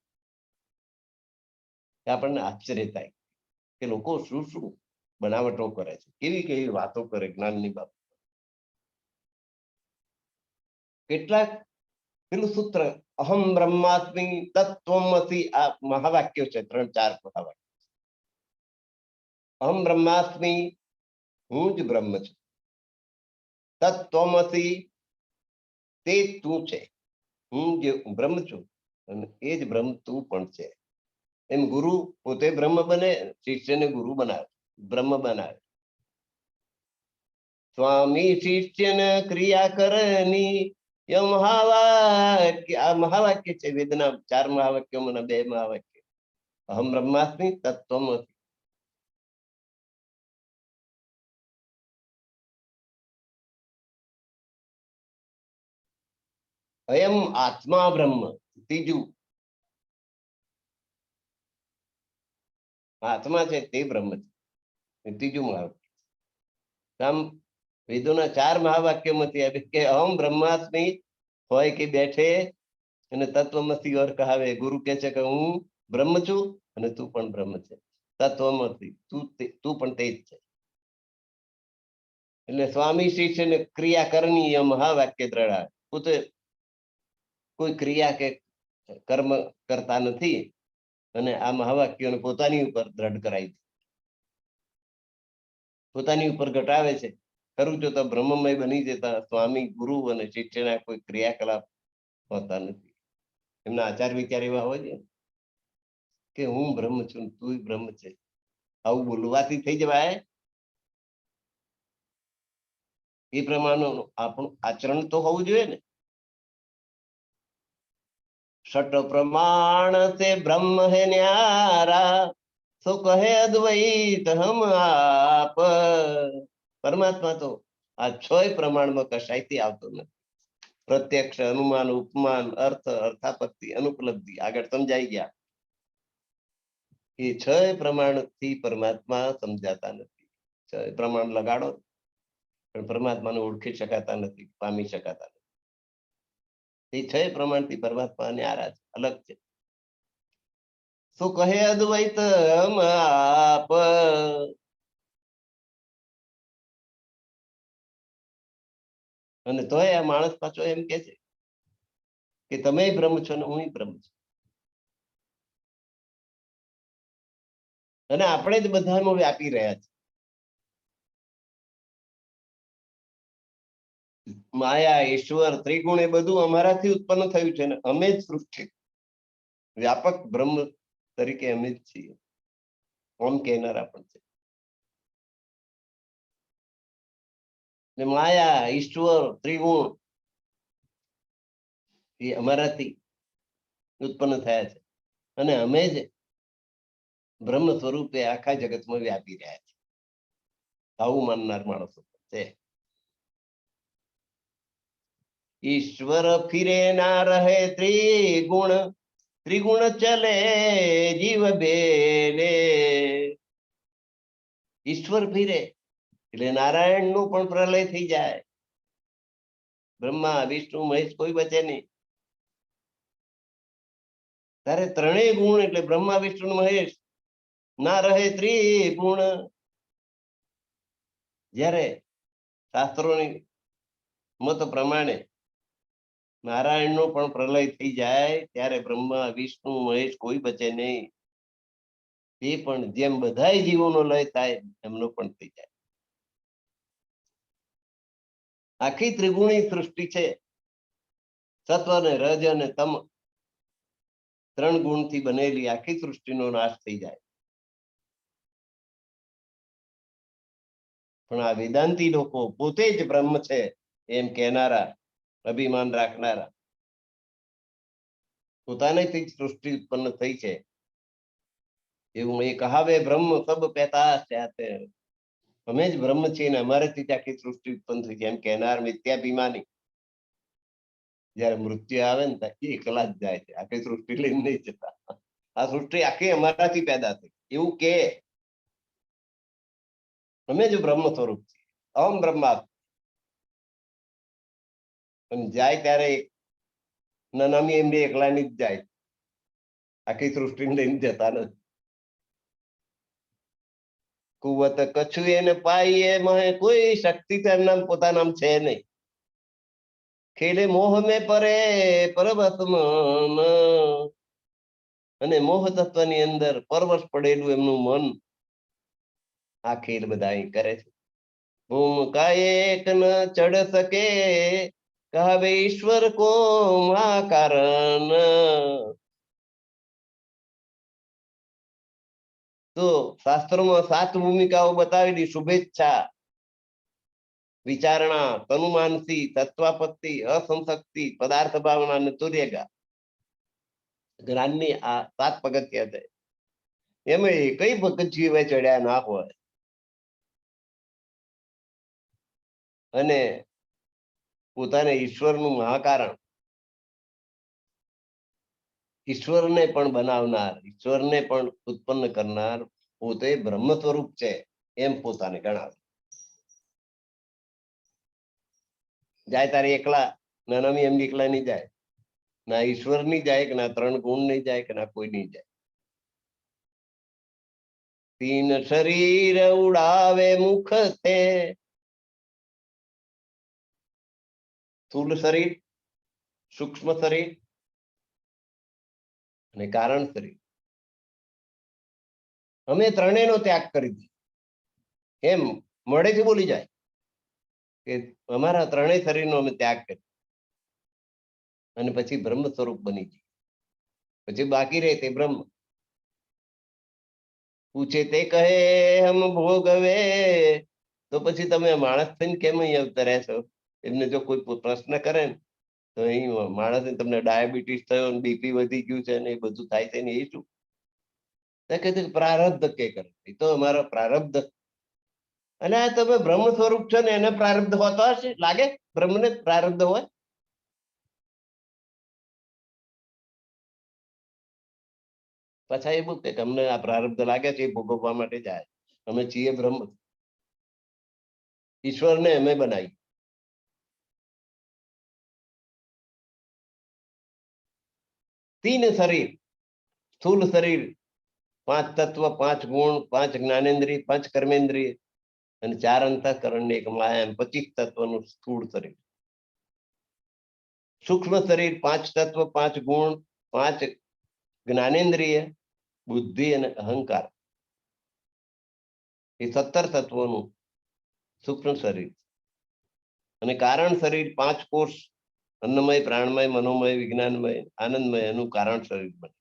આપણને આશ્ચર્ય થાય કે લોકો શું શું બનાવટો કરે છે, કેવી કેવી વાતો કરે જ્ઞાનની બાબત. કેટલાક પેલું સૂત્ર અહમ બ્રહ્માસ્મિ તત્વમસી, આ મહાવાક્યો છે, 3-4 મહાવાક્ય. અહમ બ્રહ્માસ્મિ, હું જ બ્રહ્મ છું. તત્વમસી, તે તું છે. હું જે બ્રહ્મ છું અને એ જ બ્રહ્મ તું પણ છે. એમ ગુરુ પોતે બ્રહ્મ બને, શિષ્યને ગુરુ બનાવે, બ્રહ્મ બનાવે. સ્વામી શિષ્યને ક્રિયા કરની, મહાવાક્ય, આ મહાવાક્ય છે વેદના 4 મહાવાક્યોમાં 2 મહાવાક્ય. અહમ બ્રહ્માસ્મિ તત્વમસી. અયમ આત્મા બ્રહ્મ, ત્રીજું આત્મા છે તે બ્રહ્મ છે, ત્રીજું મહાવાક્ય. આમ વેદોના 4 મહાવાક્યોમાંથી આવે કે અહમ બ્રહ્માસ્મિ હોય કે બેઠે અને તત્વમસી ઓર કહાવે. ગુરુ કહે છે કે હું બ્રહ્મ છું અને તું પણ બ્રહ્મ છે. તત્વમસી, તું પણ તે જ છે. એટલે સ્વામી શિષ્યને ક્રિયા કરની મહાવાક્ય દ્રઢા. પોતે કોઈ ક્રિયા કે કર્મ કરતા નથી અને આ મહાવાક્યોને પોતાની ઉપર દ્રઢ કરાવી, પોતાની ઉપર ઘટાવે છે. ખરું જો તો બ્રહ્મમય બની જતા સ્વામી, ગુરુ અને શિષ્યના કોઈ ક્રિયાકલાપ હોતા નથી. એમના આચાર વિચાર એવા હોય છે કે હું બ્રહ્મ છું, તું બ્રહ્મ છે. આવું બોલવાથી થઈ જવાય? એ પ્રમાણેનું આપણું આચરણ તો હોવું જોઈએ ને. षट प्रमाण से ब्रह्म है न्यारा, सो कहे अद्वैत हम आप। परमात्मा तो आ छय प्रमाणમાં કશાયથી આવતો નથી. પ્રત્યક્ષ, અનુમાન, ઉપમાન, અર્થ, અર્થાપત્તિ, અનુપલબ્ધિ આગળ સમજાઈ ગયા. એ છ પ્રમાણથી પરમાત્મા સમજાતા નથી. છ પ્રમાણ લગાડો પણ પરમાત્માને ઓળખી શકાતા નથી, પામી શકાતા નથી. એ છ પ્રમાણથી પરમાત્મા ન્યારા છે, અલગ છે. શું કહે અદ્વૈત હમ આપ, અને તોય આ માણસ પાછો એમ કે છે કે તમે બ્રહ્મ છો ને હું બ્રહ્મ છું, અને આપણે જ બધામાં વ્યાપી રહ્યા છે. માયા, ઈશ્વર, ત્રિગુણ એ બધું અમારાથી ઉત્પન્ન થયું છે ને અમે જ સૃષ્ટિ વ્યાપક બ્રહ્મ તરીકે અમે જ છીએ, ઓમ કહેનારા પણ છે. ને માયા, ઈશ્વર, ત્રિગુણ એ અમારાથી ઉત્પન્ન થયા છે, અને અમે જ બ્રહ્મ સ્વરૂપે આખા જગતમાં વ્યાપી રહ્યા છે. આવું માનનાર માણસો છે. ઈશ્વર ફિરે ના રહે ત્રિગુણ, ત્રિગુણ ચલે જીવ બેને. ઈશ્વર ફિરે એટલે નારાયણ નું પણ પ્રલય થઈ જાય. બ્રહ્મા, વિષ્ણુ, મહેશ કોઈ બચે નહીં. ત્યારે ત્રણેય ગુણ એટલે બ્રહ્મા, વિષ્ણુ, મહેશ ના રહે ત્રિગુણ. જ્યારે શાસ્ત્રોની મત પ્રમાણે નારાયણ નો પણ પ્રલય થઈ જાય ત્યારે બ્રહ્મા, વિષ્ણુ, મહેશ કોઈ બચે નહીં. એ પણ જેમ બધા જીવોનો લય થાય એમનો પણ થઈ જાય. આખી ત્રિગુણી સૃષ્ટિ છે. સત્વ ને રજ અને તમ ત્રણ ગુણથી બનેલી આખી સૃષ્ટિનો નાશ થઈ જાય. પણ આ વેદાંતી લોકો પોતે જ બ્રહ્મ છે એમ કહેનારા, અભિમાન રાખનારા, પોતાનેથી જ સૃષ્ટિ ઉત્પન્ન થઈ છે એવું એ કહાવે બ્રહ્મ સબ પેતા છે. અમે જ બ્રહ્મ છીએ ને અમારેથી જ આખી સૃષ્ટિ ઉત્પન્ન થઈ છે એમ કહેનાર મિથ્યાભિમાની જયારે મૃત્યુ આવે ને ત્યાં એકલા જ જાય છે, આખી સૃષ્ટિ લઈને નહીં જતા. આ સૃષ્ટિ આખી અમારાથી પેદા થઈ એવું કે અમે જ બ્રહ્મ સ્વરૂપ છીએ, અહમ બ્રહ્મા. પણ જાય ત્યારે નનામી એમની એકલાની જ જાય, આખી સૃષ્ટિને લઈને જતા નથી. કુવત કછું એને પાઈએ મહે કોઈ શક્તિ તેમના પોતાના છે નહીં. ખેલે મોહ મેં પરે પરવતમ, અને મોહ તત્વની અંદર પરવશ પડેલું એમનું મન આ ખેલ બધા અહીં કરે છે. ભૂમકા એક ન ચડ શકે કહાવે ઈશ્વર કો કારણ. તો શાસ્ત્રોમાં 7 ભૂમિકાઓ બતાવેલી: શુભેચ્છા, વિચારણા, તનુમાનસી, તત્વાપત્તિ, અસંશક્તિ, પદાર્થ ભાવના અને તુર્યગા. જ્ઞાનની આ 7 પગથિયા છે. એમાં કઈ પગથિયે ચડ્યા ના હોય અને પોતાને ઈશ્વરનું મહાકારણ, ઈશ્વરને પણ બનાવનાર, ઈશ્વરને પણ ઉત્પન્ન કરનાર, પોતે બ્રહ્મ સ્વરૂપ છે એમ પોતાને ગણાવે. જાય તારે એકલા, નાનામી એમ એકલા નહીં જાય, ના ઈશ્વર નહીં જાય, કે ના 3 ગુણ નહીં જાય, કે ના કોઈ નહીં જાય. 3 શરીર ઉડાવે મુખ તે, સ્થૂળ શરીર, સૂક્ષ્મ શરીર અને કારણ શરીર. અમે ત્રણેયનો ત્યાગ કરી દીધો એમ મોઢેથી બોલી જાય કે અમારા 3 શરીરનો અમે ત્યાગ કર્યો, અને પછી બ્રહ્મ સ્વરૂપ બની જાય. પછી બાકી રહે તે બ્રહ્મ. પૂછે તે કહે હમ ભોગવે, તો પછી તમે માણસ થઈને કેમ અહીં અવતર્યા છો? એમને જો કોઈ પ્રશ્ન કરે ને તો અહીં માણસને તમને ડાયાબિટીસ થયો ને બીપી વધી ગયું છે ને એ બધું થાય છે ને એ શું? કે પ્રારબ્ધ કે કરે, એ તો અમારો પ્રારબ્ધ. અને આ તમે બ્રહ્મ સ્વરૂપ છો ને એને પ્રારબ્ધ હોતો હશે? લાગે બ્રહ્મને પ્રારબ્ધ હોય? પાછા એવું કે અમને આ પ્રારબ્ધ લાગે છે એ ભોગવવા માટે જાય. અમે છીએ બ્રહ્મ, ઈશ્વરને અમે બનાવી. તીન શરીર, સ્થૂલ શરીર, 5 તત્વ, 5 ગુણ, 5 જ્ઞાનેન્દ્રિય, 5 કર્મેન્દ્રિય અને 4 અંતઃકરણ ને 1 માયા, 25 તત્વનું સ્થૂળ શરીર. સૂક્ષ્મ શરીર 5 તત્વ, 5 ગુણ, 5 જ્ઞાનેન્દ્રિય, બુદ્ધિ અને અહંકાર, એ 17 તત્વોનું સૂક્ષ્મ શરીર. અને કારણ શરીર 5 કોષ, અન્નમય, પ્રાણમય, મનોમય, વિજ્ઞાનમય, આનંદમય એનું કારણ શરીર બને.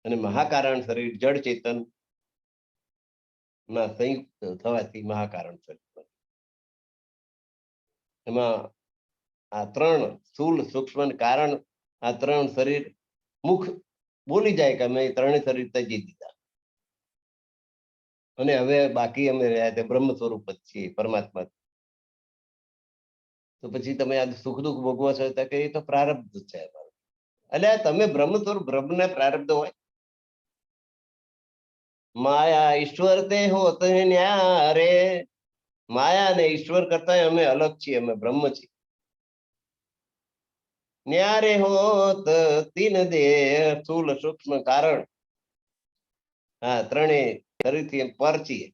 અને મહાકારણ શરીર જડ ચેતન ના સંયુક્ત થવાથી મહાકારણ શરીર બને. એમાં આ 3 સ્થૂલ, સૂક્ષ્મ અને કારણ, આ 3 શરીર મુખ બોલી જાય કે અમે 3 શરીર તજી દીધા અને હવે બાકી અમે રહ્યા તે બ્રહ્મ સ્વરૂપ જ છીએ, પરમાત્મા. તો પછી તમે આ સુખ દુઃખ ભોગવો છો કે એ તો પ્રારબ્ધ છે. એટલે તમે બ્રહ્મ સ્વરૂપ, બ્રહ્મને પ્રારબ્ધ હોય. માયા ઈશ્વર તે હોત ન્યારે, માયા ને ઈશ્વર કરતા અમે અલગ છીએ, અમે બ્રહ્મ છીએ. ન્યારે હોત તીન દેહ, સ્થૂલ, સૂક્ષ્મ, કારણ, હા 3 શરીરથી પર છીએ.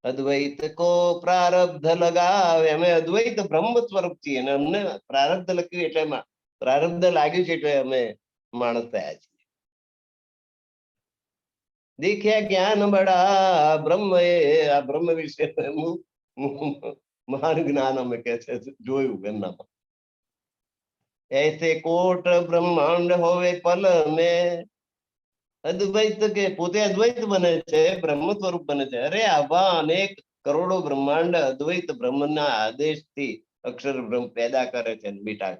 અદ્વૈત કો પ્રારબ્ધ લગાવે, અમે અદ્વૈત બ્રહ્મ સ્વરૂપ છીએ અને અમને પ્રારબ્ધ લખ્યું એટલે પ્રારબ્ધ લાગ્યું છે એટલે અમે માણસ થયા છીએ. દેખ્યા જ્ઞાન બડા બ્રહ્મ, એ આ બ્રહ્મ વિશે મહાન જ્ઞાન અમે કે છે જોયું એમનામાં. એસે કોટ બ્રહ્માંડ હોવે પલ મેં, અદ્વૈત કે પોતે અદ્વૈત બને છે, બ્રહ્મ સ્વરૂપ બને છે. અરે આવા અનેક કરોડો બ્રહ્માંડ અદ્વૈત બ્રહ્મના આદેશથી અક્ષર બ્રહ્મ પેદા કરે છે બેટા.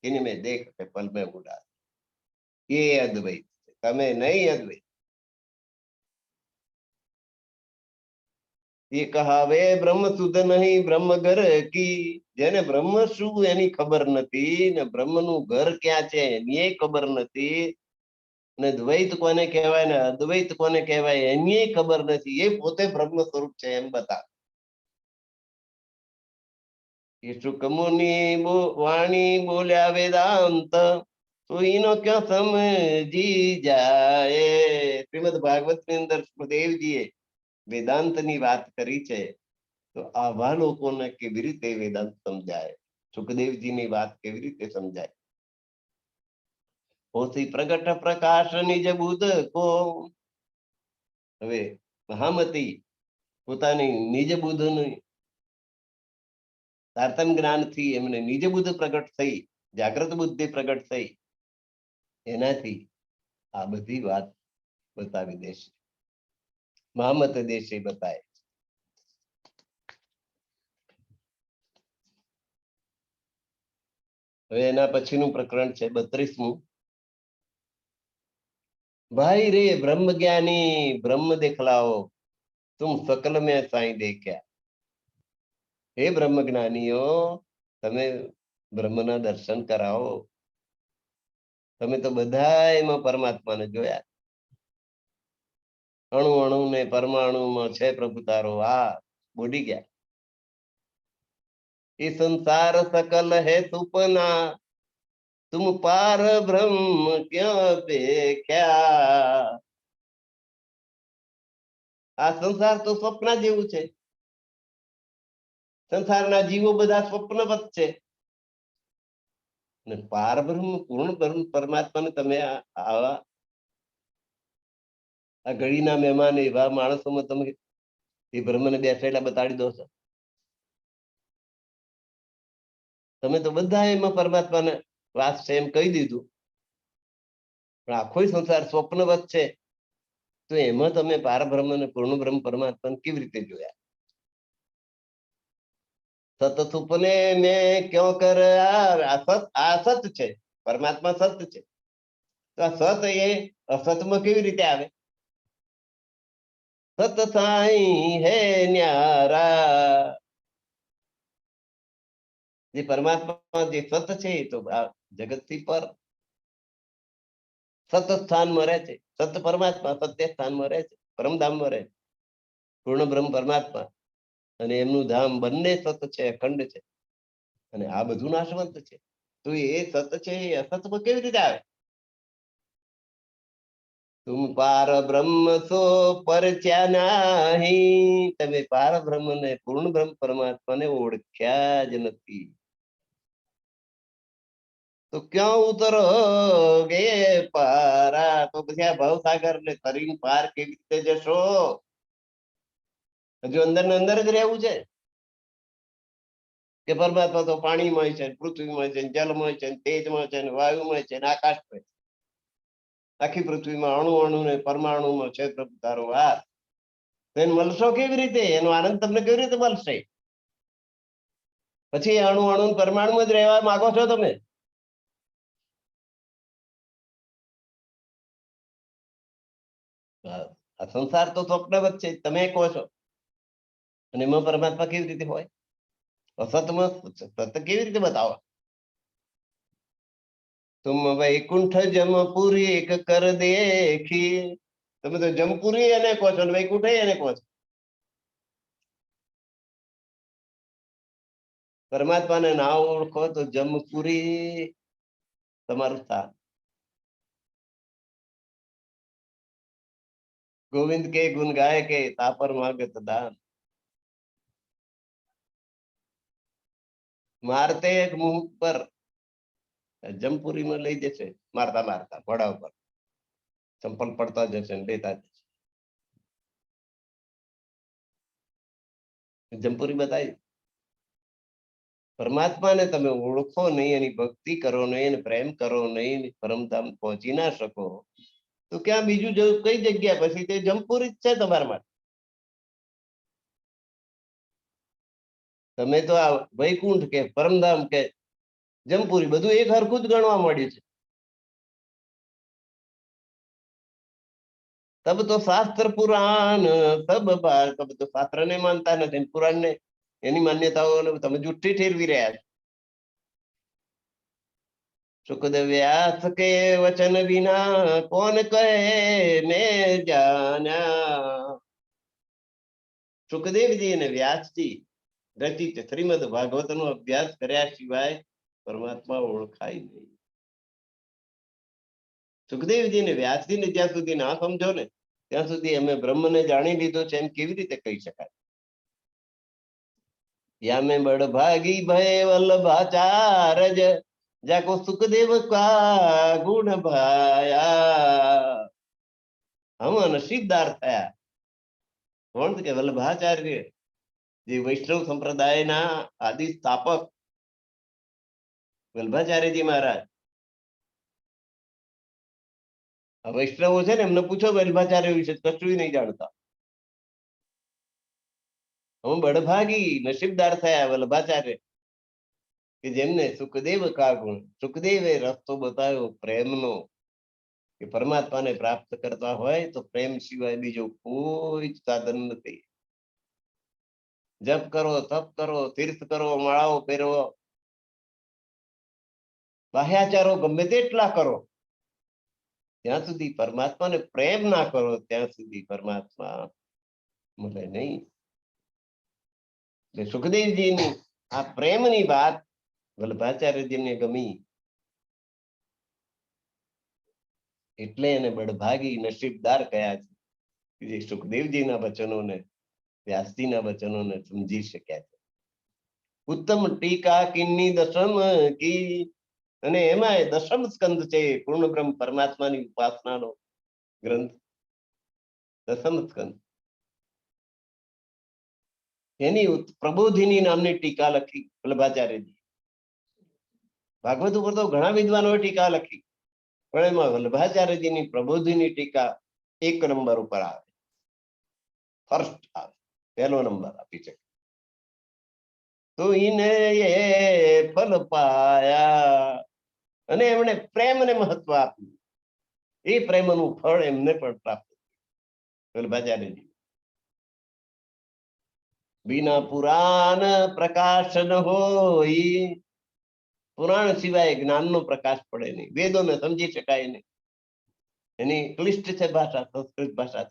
એની મેં દેખ પલ મેં ઉડા, એ અદ્વૈત છે, તમે નહીં અદ્વૈત. એ કહાવે બ્રહ્મ સુધ નહીં બ્રહ્મ ઘર કી, જેને બ્રહ્મ શું એની ખબર નથી ને બ્રહ્મનું ઘર ક્યાં છે એની એ ખબર નથી, ને દ્વૈત કોને કહેવાય ને અદ્વૈત કોને કહેવાય એની ખબર નથી, એ પોતે બ્રહ્મ સ્વરૂપ છે એમ બતા. એ સુકમુની વાણી બોલ્યા વેદાંત, તો એનો ક્યાં સમજી જાય. શ્રીમદ ભાગવત ની અંદર સુખદેવજીએ વેદાંતની વાત કરી છે. તો આવા લોકોને કેવી રીતે વેદાંત સમજાય, સુખદેવજીની વાત કેવી રીતે સમજાય. હોથી પ્રગટ પ્રકાશ નિજ બુદ્ધ કો, હવે મહામતી પોતાની નિજ બુદ્ધની તારતમ જ્ઞાનથી એમને નિજ બુદ્ધ પ્રગટ થઈ, જાગ્રત બુદ્ધિ પ્રગટ થઈ, એનાથી આ બધી વાત બતાવી દેશે. મહામત દેશે બતાય. હવે એના પછીનું પ્રકરણ છે 32મું. भाई रे ब्रह्म ज्ञानी ब्रह्म दिखलाओ, तुम सकल में साई देख्या. हे ब्रह्म ज्ञानीओ, તમે બ્રહ્મના દર્શન કરાવો. તમે તો બધાયમાં પરમાત્માને જોયા, અણુ અણુ ને પરમાણુમાં છે પ્રભુ તારો આ બોડી ગયા. એ સંસાર સકલ હે સુપના, तुम पार ब्रह्म क्यों देख्या. આ સંસાર તો સ્વપ્ન જેવું છે, સંસારના જીવો બધા સ્વપ્નવત છે, ને પાર બ્રહ્મ પૂર્ણ બ્રહ્મ પરમાત્માને તમે આવા આ ઘડીના મહેમાન એવા માણસોમાં તમે એ બ્રહ્મને બેસેલા બતાડી દો છો. તમે તો બધા એમાં પરમાત્માને વાસ છે એમ કહી દીધું, પણ આખો સંસાર સ્વપ્નવત છે, તો એમાં તમે પાર બ્રહ્મ અને પૂર્ણ બ્રહ્મ પરમાત્માને કેવી રીતે જોયા. સત સુપને મેં ક્યો કર આ સત છે, પરમાત્મા સત છે. તો આ સત એ અસતમાં કેવી રીતે આવે? સત સાઈ હે ન્યારા, જે પરમાત્મા જે સત છે એ તો જગત થી પર સત સ્થાનમાં રહે છે. સત પરમાત્મા સત્ય સ્થાનમાં રહે છે, પરમધામમાં રહે છે. પૂર્ણ બ્રહ્મ પરમાત્મા અને એમનું ધામ બંને સત છે, અખંડ છે. અને આ બધું નાશવંત છે. તો એ સત છે એ અસતમાં કેવી રીતે આવે? તુમ પાર બ્રહ્મ છો પરચ્યા નહીં, તમે પાર બ્રહ્મ ને પૂર્ણ બ્રહ્મ પરમાત્માને ઓળખ્યા જ નથી. તો ક્યાં ઉતરોગે પારા, તો પછી આ ભવસાગર ને તરીને પાર કેવી રીતે જશો? હજુ અંદર ને અંદર જ રહેવું છે કે પરમાત્મા તો પાણીમાં છે, પૃથ્વીમાં છે, જલમાં છે, તેજમાં છે, વાયુમાં છે, આકાશમાં છે. આખી પૃથ્વીમાં અણુ અણુ ને પરમાણુમાં છે પ્રભુ તારો વાર. એને મળશો કેવી રીતે? એનો આનંદ તમને કેવી રીતે મળશે? પછી અણુ અણુ પરમાણુમાં જ રહેવા માંગો છો તમે? આ સંસાર તો સ્વપ્નવત છે, તમે કહો છો. અને એમાં પરમાત્મા કેવી રીતે હોય? અસતમાં સત કેવી રીતે બતાવો? તુમ વૈકુંઠ જમપુરી એક કર દેખી, તમે તો જમપુરી એને કહો છો અને વૈકુંઠ એને કહો છો. પરમાત્માને ના ઓળખો તો જમપુરી તમારું સ્થાન. ગોવિંદ કે ગુણ ગાય કે તાપર માગત દાન, મારતે એક મુખ પર જમપુરીમાં લઈ જશે, મારતા મારતા ઘોડા ઉપર ચંપલ પડતા જશે ને લેતા જશે. જમપુરી બતાવી. પરમાત્માને તમે ઓળખો નહીં, એની ભક્તિ કરો નહીં, એને પ્રેમ કરો નહીં, પરમધામ પહોંચી ના શકો, તો ક્યાં બીજું કઈ જગ્યા પછી તે જમપુરી જ છે તમારા માટે. તમે તો આ વૈકુંઠ કે પરમધામ કે જમપુરી બધું એક હરખું જ ગણવા મળ્યું છે. તબ તો શાસ્ત્ર પુરાણ સબ બાર, તબ તો શાસ્ત્ર ને માનતા નથી, પુરાણ ને એની માન્યતાઓ તમે જુઠ્ઠી ઠેરવી રહ્યા છો. સુખદેવ વ્યાસ કે વચન વિના કોણ કહે મેં જાન્યા. સુખદેવજી અને વ્યાસજી રચિત શ્રીમદ ભાગવત નો અભ્યાસ કર્યા સિવાય પરમાત્મા ઓળખાય નહીં. સુખદેવજી ને વ્યાસજી ને જ્યાં સુધી ના સમજો ને ત્યાં સુધી અમે બ્રહ્મને જાણી લીધો છે એમ કેવી રીતે કહી શકાય? યા મેં બડભાગી ભય વલ્લભાચાર્ય, જાકો સુખદેવ કા ગુણ ભાયા. હમ નસીબદાર થયા. કોણ કે વલ્લભાચાર્ય, જે વૈષ્ણવ સંપ્રદાયના આદિ સ્થાપક વલ્લભાચાર્યજી મહારાજ. વૈષ્ણવો છે ને એમને પૂછો વલ્લભાચાર્ય વિશે, કશું નહીં જાણતા. હું બડભાગી નસીબદાર થયા વલ્લભાચાર્ય કે જેમને સુખદેવ કા ગુણ, સુખદેવે રસ્તો બતાવ્યો પ્રેમનો, કે પરમાત્માને પ્રાપ્ત કરતા હોય તો પ્રેમ સિવાય બીજો કોઈ જ સાધન નથી. જપ કરો, તપ કરો, તીર્થ કરો, માળાઓ પહેરવો, બાહ્યાચારો ગમે તેટલા કરો, ત્યાં સુધી પરમાત્માને પ્રેમ ના કરો ત્યાં સુધી પરમાત્મા મળે નહીં. એટલે સુખદેવજીની આ પ્રેમની વાત વલ્લભાચાર્યજીને ગમી, એટલે એને બડભાગી નસીબદાર કયા છે, જે સુખદેવજીના વચનોને વ્યાસજીના વચનોને સમજી શક્યા છે. ઉત્તમ ટીકા કિન્ની દશમ કી, અને એમાં દશમ સ્કંદ છે પૂર્ણ બ્રહ્મ પરમાત્માની ઉપાસનાનો ગ્રંથ, દશમ સ્કંદ. એની પ્રબોધિની નામની ટીકા લખી વલ્લભાચાર્યજી. ભાગવત ઉપર તો ઘણા વિદ્વાનોએ ટીકા લખી, પણ એમાં વલ્લભાચાર્યજીની પ્રબોધિની ટીકા 1 નંબર ઉપર આવે, ફર્સ્ટ આવે, 1લો નંબર આપી શકે. તો ઇને એ ફલ પાયા. અને એમણે પ્રેમને મહત્વ આપ્યું, એ પ્રેમનું ફળ એમને પણ પ્રાપ્ત થયું. વલ્લભાચાર્યજી બિના પુરાણ પ્રકાશ ન હોય, પુરાણ સિવાય જ્ઞાનનો પ્રકાશ પડે નહીં, વેદોને સમજી શકાય નહીં. એની ક્લિષ્ટ છે ભાષા, સંસ્કૃત ભાષા.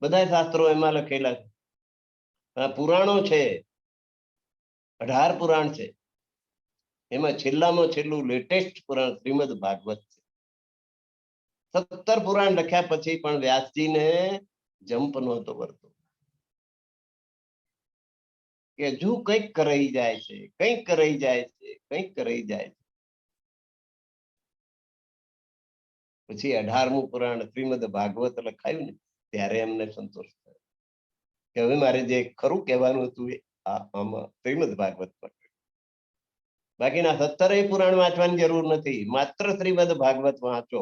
બધા શાસ્ત્રો એમાં લખેલા છે. પુરાણો છે, 18 પુરાણ છે. એમાં છેલ્લામાં છેલ્લું લેટેસ્ટ પુરાણ શ્રીમદ ભાગવત છે. 17 પુરાણ લખ્યા પછી પણ વ્યાસજીને જંપ નહોતો કરતો કે હજુ કંઈક કરાઈ જાય છે, કંઈક કરાઈ જાય છે, કંઈક કરાઈ જાય છે. પછી 18મું પુરાણ શ્રીમદ ભાગવત લખાયું ને, ત્યારે એમને સંતોષ થયો કે હવે મારે જે ખરું કહેવાનું હતું એ આમાં શ્રીમદ ભાગવત પર. બાકીના 17 પુરાણ વાંચવાની જરૂર નથી, માત્ર શ્રીમદ ભાગવત વાંચો.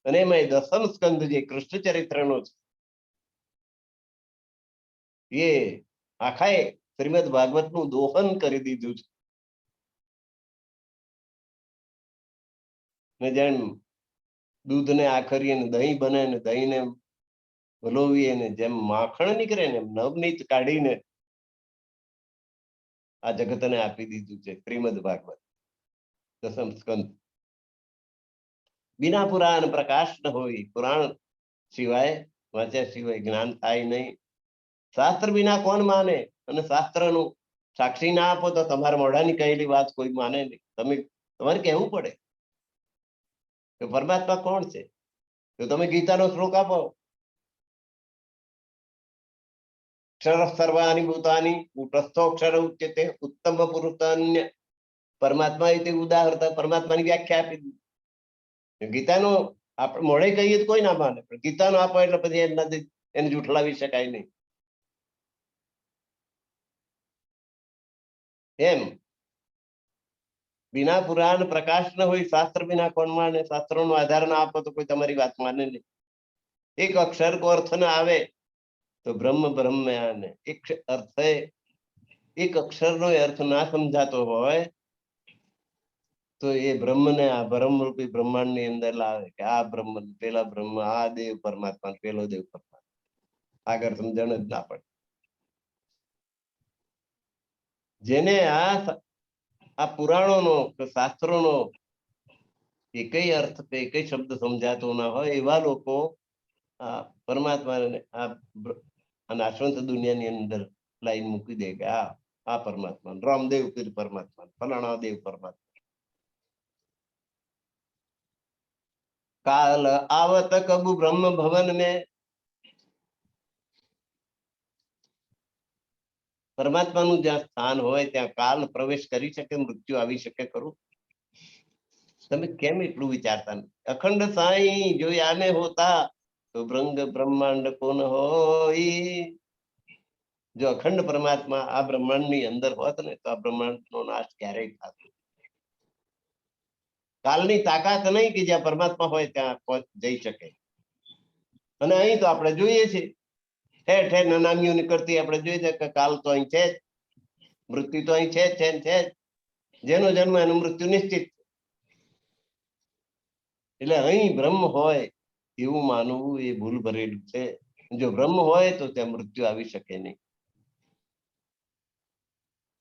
અને એમાં 10મ સ્કંદ જે કૃષ્ણ ચરિત્રનો છે, એ આખાએ શ્રીમદ ભાગવતનું દોહન કરી દીધું છે. ને જેમ દૂધને આખરીએ ને દહીં બને ને દહીંને વલોવીએ ને જેમ માખણ નીકળે ને, નવનીત કાઢીને આ જગતને આપી દીધું છે શ્રીમદ ભાગવત 10મ સ્કંદ. બિના પુરાણ પ્રકાશ ન હોય, પુરાણ સિવાય વાંચ્યા સિવાય જ્ઞાન થાય નહીં. શાસ્ત્ર વિના કોણ માને? અને શાસ્ત્રનું સાક્ષી ના આપો તો તમારા મોઢાની કહેલી વાત કોઈ માને નહીં. તમારે કહેવું પડે કે પરમાત્મા કોણ છે. તો તમે ગીતાનો શ્લોક આપો, અક્ષર સર્વાણી ભૂતાની કુટસ્થોક્ષર ઉચ્યતે ઉત્તમ પુરુષાન્ય પરમાત્મા એ ઉદાહરતા પરમાત્માની વ્યાખ્યા આપી દીધી. ગીતાનો આપણે મોડે કહીએ તો કોઈ ના માને, પણ ગીતાનો આપો એટલે પછી એનાથી એને જૂઠલાવી શકાય નહીં. એમ બિના પુરાણ પ્રકાશ ન હોય, શાસ્ત્ર બિના કોણ માને? શાસ્ત્રોનો આધાર ના આપો તો કોઈ તમારી વાત માને નહીં. એક અક્ષર કો અર્થ ના આવે તો બ્રહ્મ બ્રહ્મ આને એક અર્થે, એક અક્ષરનો અર્થ ના સમજાતો હોય તો એ બ્રહ્મને આ બ્રહ્મરૂપી બ્રહ્માંડ ની અંદર લાવે કે આ બ્રહ્મ, પેલા બ્રહ્મ, આ દેવ પરમાત્મા, પેલો દેવ પરમાત્મા. આગળ સમજણ જ ના પડે. જેને આ પુરાણોનો કે શાસ્ત્રોનો એકય અર્થ કે એકય શબ્દ સમજાતો ના હોય એવા લોકો આ પરમાત્માને આ નાશવંત દુનિયાની અંદર લાઈન મૂકી દે કે આ પરમાત્મા, રામદેવ પીર પરમાત્મા, ફલાણા દેવ પરમાત્મા. કાલ આવત કબુ બ્રહ્મ ભવન में પરમાત્માનું જ્યાં સ્થાન હોય ત્યાં કાલ પ્રવેશ કરી શકે, મૃત્યુ આવી શકે ખરું? તમે કેમ એટલું વિચારતા નથી? અખંડ સાઈ જો આને હોતા તો બ્રંગ બ્રહ્માંડ કોણ હોય. જો અખંડ પરમાત્મા આ બ્રહ્માંડ ની અંદર હોત ને તો આ બ્રહ્માંડ નો નાશ ક્યારેય થતો. કાલની તાકાત નહીં કે જ્યાં પરમાત્મા હોય ત્યાં જઈ શકે. અને અહીં તો આપણે જોઈએ છીએ ઠેર ઠેર નનામીઓ નીકળતી આપણે જોઈએ છે કે કાલ તો અહીં છે જ, મૃત્યુ તો અહીં છે જ. જેનો જન્મ એનું મૃત્યુ નિશ્ચિત. એટલે અહીં બ્રહ્મ હોય એવું માનવું એ ભૂલ ભરેલું છે. જો બ્રહ્મ હોય તો ત્યાં મૃત્યુ આવી શકે નહીં.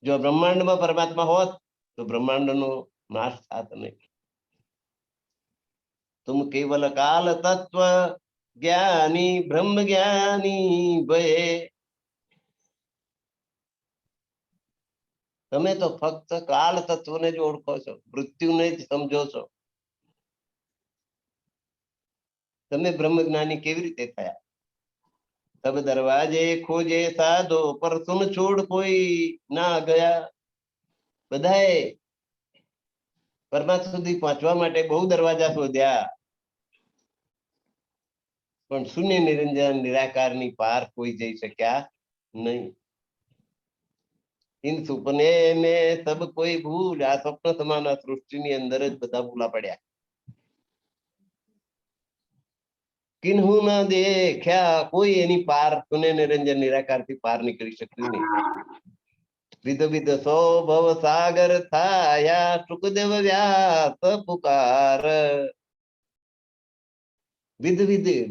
જો બ્રહ્માંડમાં પરમાત્મા હોત તો બ્રહ્માંડનો નાશ થાત નહીં. तुम केवल काल तत्व ज्ञानी ब्रह्म ज्ञानी भये. તમે તો ફક્ત કાલ તત્વને જ ઓળખો છો, મૃત્યુને જ સમજો છો. તમે બ્રહ્મ જ્ઞાની કેવી રીતે થયા? તબ દરવાજે ખોજે સાધો પર સુન છોડ કોઈ ના ગયા. બધાએ પરમાત્મા સુધી પહોંચવા માટે બહુ દરવાજા શોધ્યા, પણ શૂન્ય નિરંજન નિરાકારની પાર કોઈ જઈ શક્યા નહીં. इन सुपने में सब कोई भूल. આ સ્વપ્ન સમાન સૃષ્ટિની અંદર જ બધા ભૂલા પડ્યા. કિન્હુ ના દેખ્યા કોઈ એની પાર શૂન્ય નિરંજન નિરાકાર થી પાર નીકળી શક્યું નહીં. વિધ વિધ સો ભવ સાગર થાયા સુખદેવ વ્યાસ પુકાર.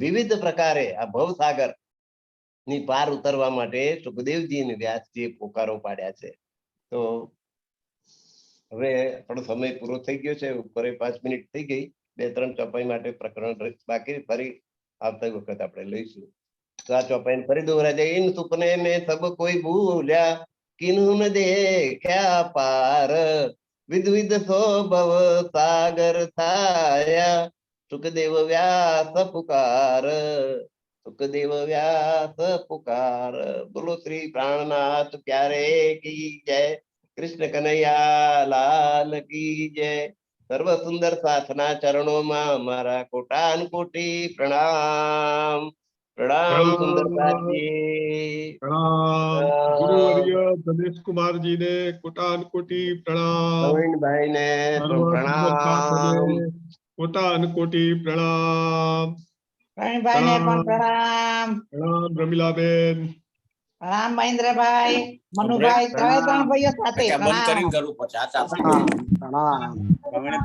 વિવિધ પ્રકારે આ ભવસાગર ની પાર ઉતરવા માટે સુખદેવજી અને વ્યાસજી પોકારો પાડ્યા છે. તો હવે થોડો સમય પૂરો થઈ ગયો છે, ઉપર 5 મિનિટ થઈ ગઈ. 2-3 ચોપાઈ માટે પ્રકરણ બાકી, ફરી આવતા વખત આપણે લઈશું. તો આ ચોપાઈને ફરી દોહરા જાય. ઇન સુપને મેં સબ કોઈ ભૂલ્યા, કિન્હુ ન દેખ્યા પાર. વિધ વિધ સો ભવ સાગર થાયા સુખદેવ વ્યાસ પુકાર. સુખદેવ વ્યાસ પુકાર. બોલો શ્રી પ્રાણનાથ પ્યારે કી જય. કૃષ્ણ કનૈયા લાલ કી જય. સર્વ સુંદર સાથના ચરણોમાં મારા કોટાન કોટી પ્રણામ. પ્રણામ સુંદરતાજી. ગુરુવર્ય ગણેશ કુમારજી ને કોટાન કોટી પ્રણામ. નવીનભાઈ ને પ્રણામ. કોટાન કોટી પ્રણામ. પ્રવીણભાઈ ને પણ પ્રણામ. પ્રણામ રમીલાબેન. પ્રણામ મહેન્દ્રભાઈ, મનુભાઈ, ત્રણેય ત્રણ ભાઈઓ સાથે બંધ કરીને પ્રણામ. કરું પછી આ પ્રણામ.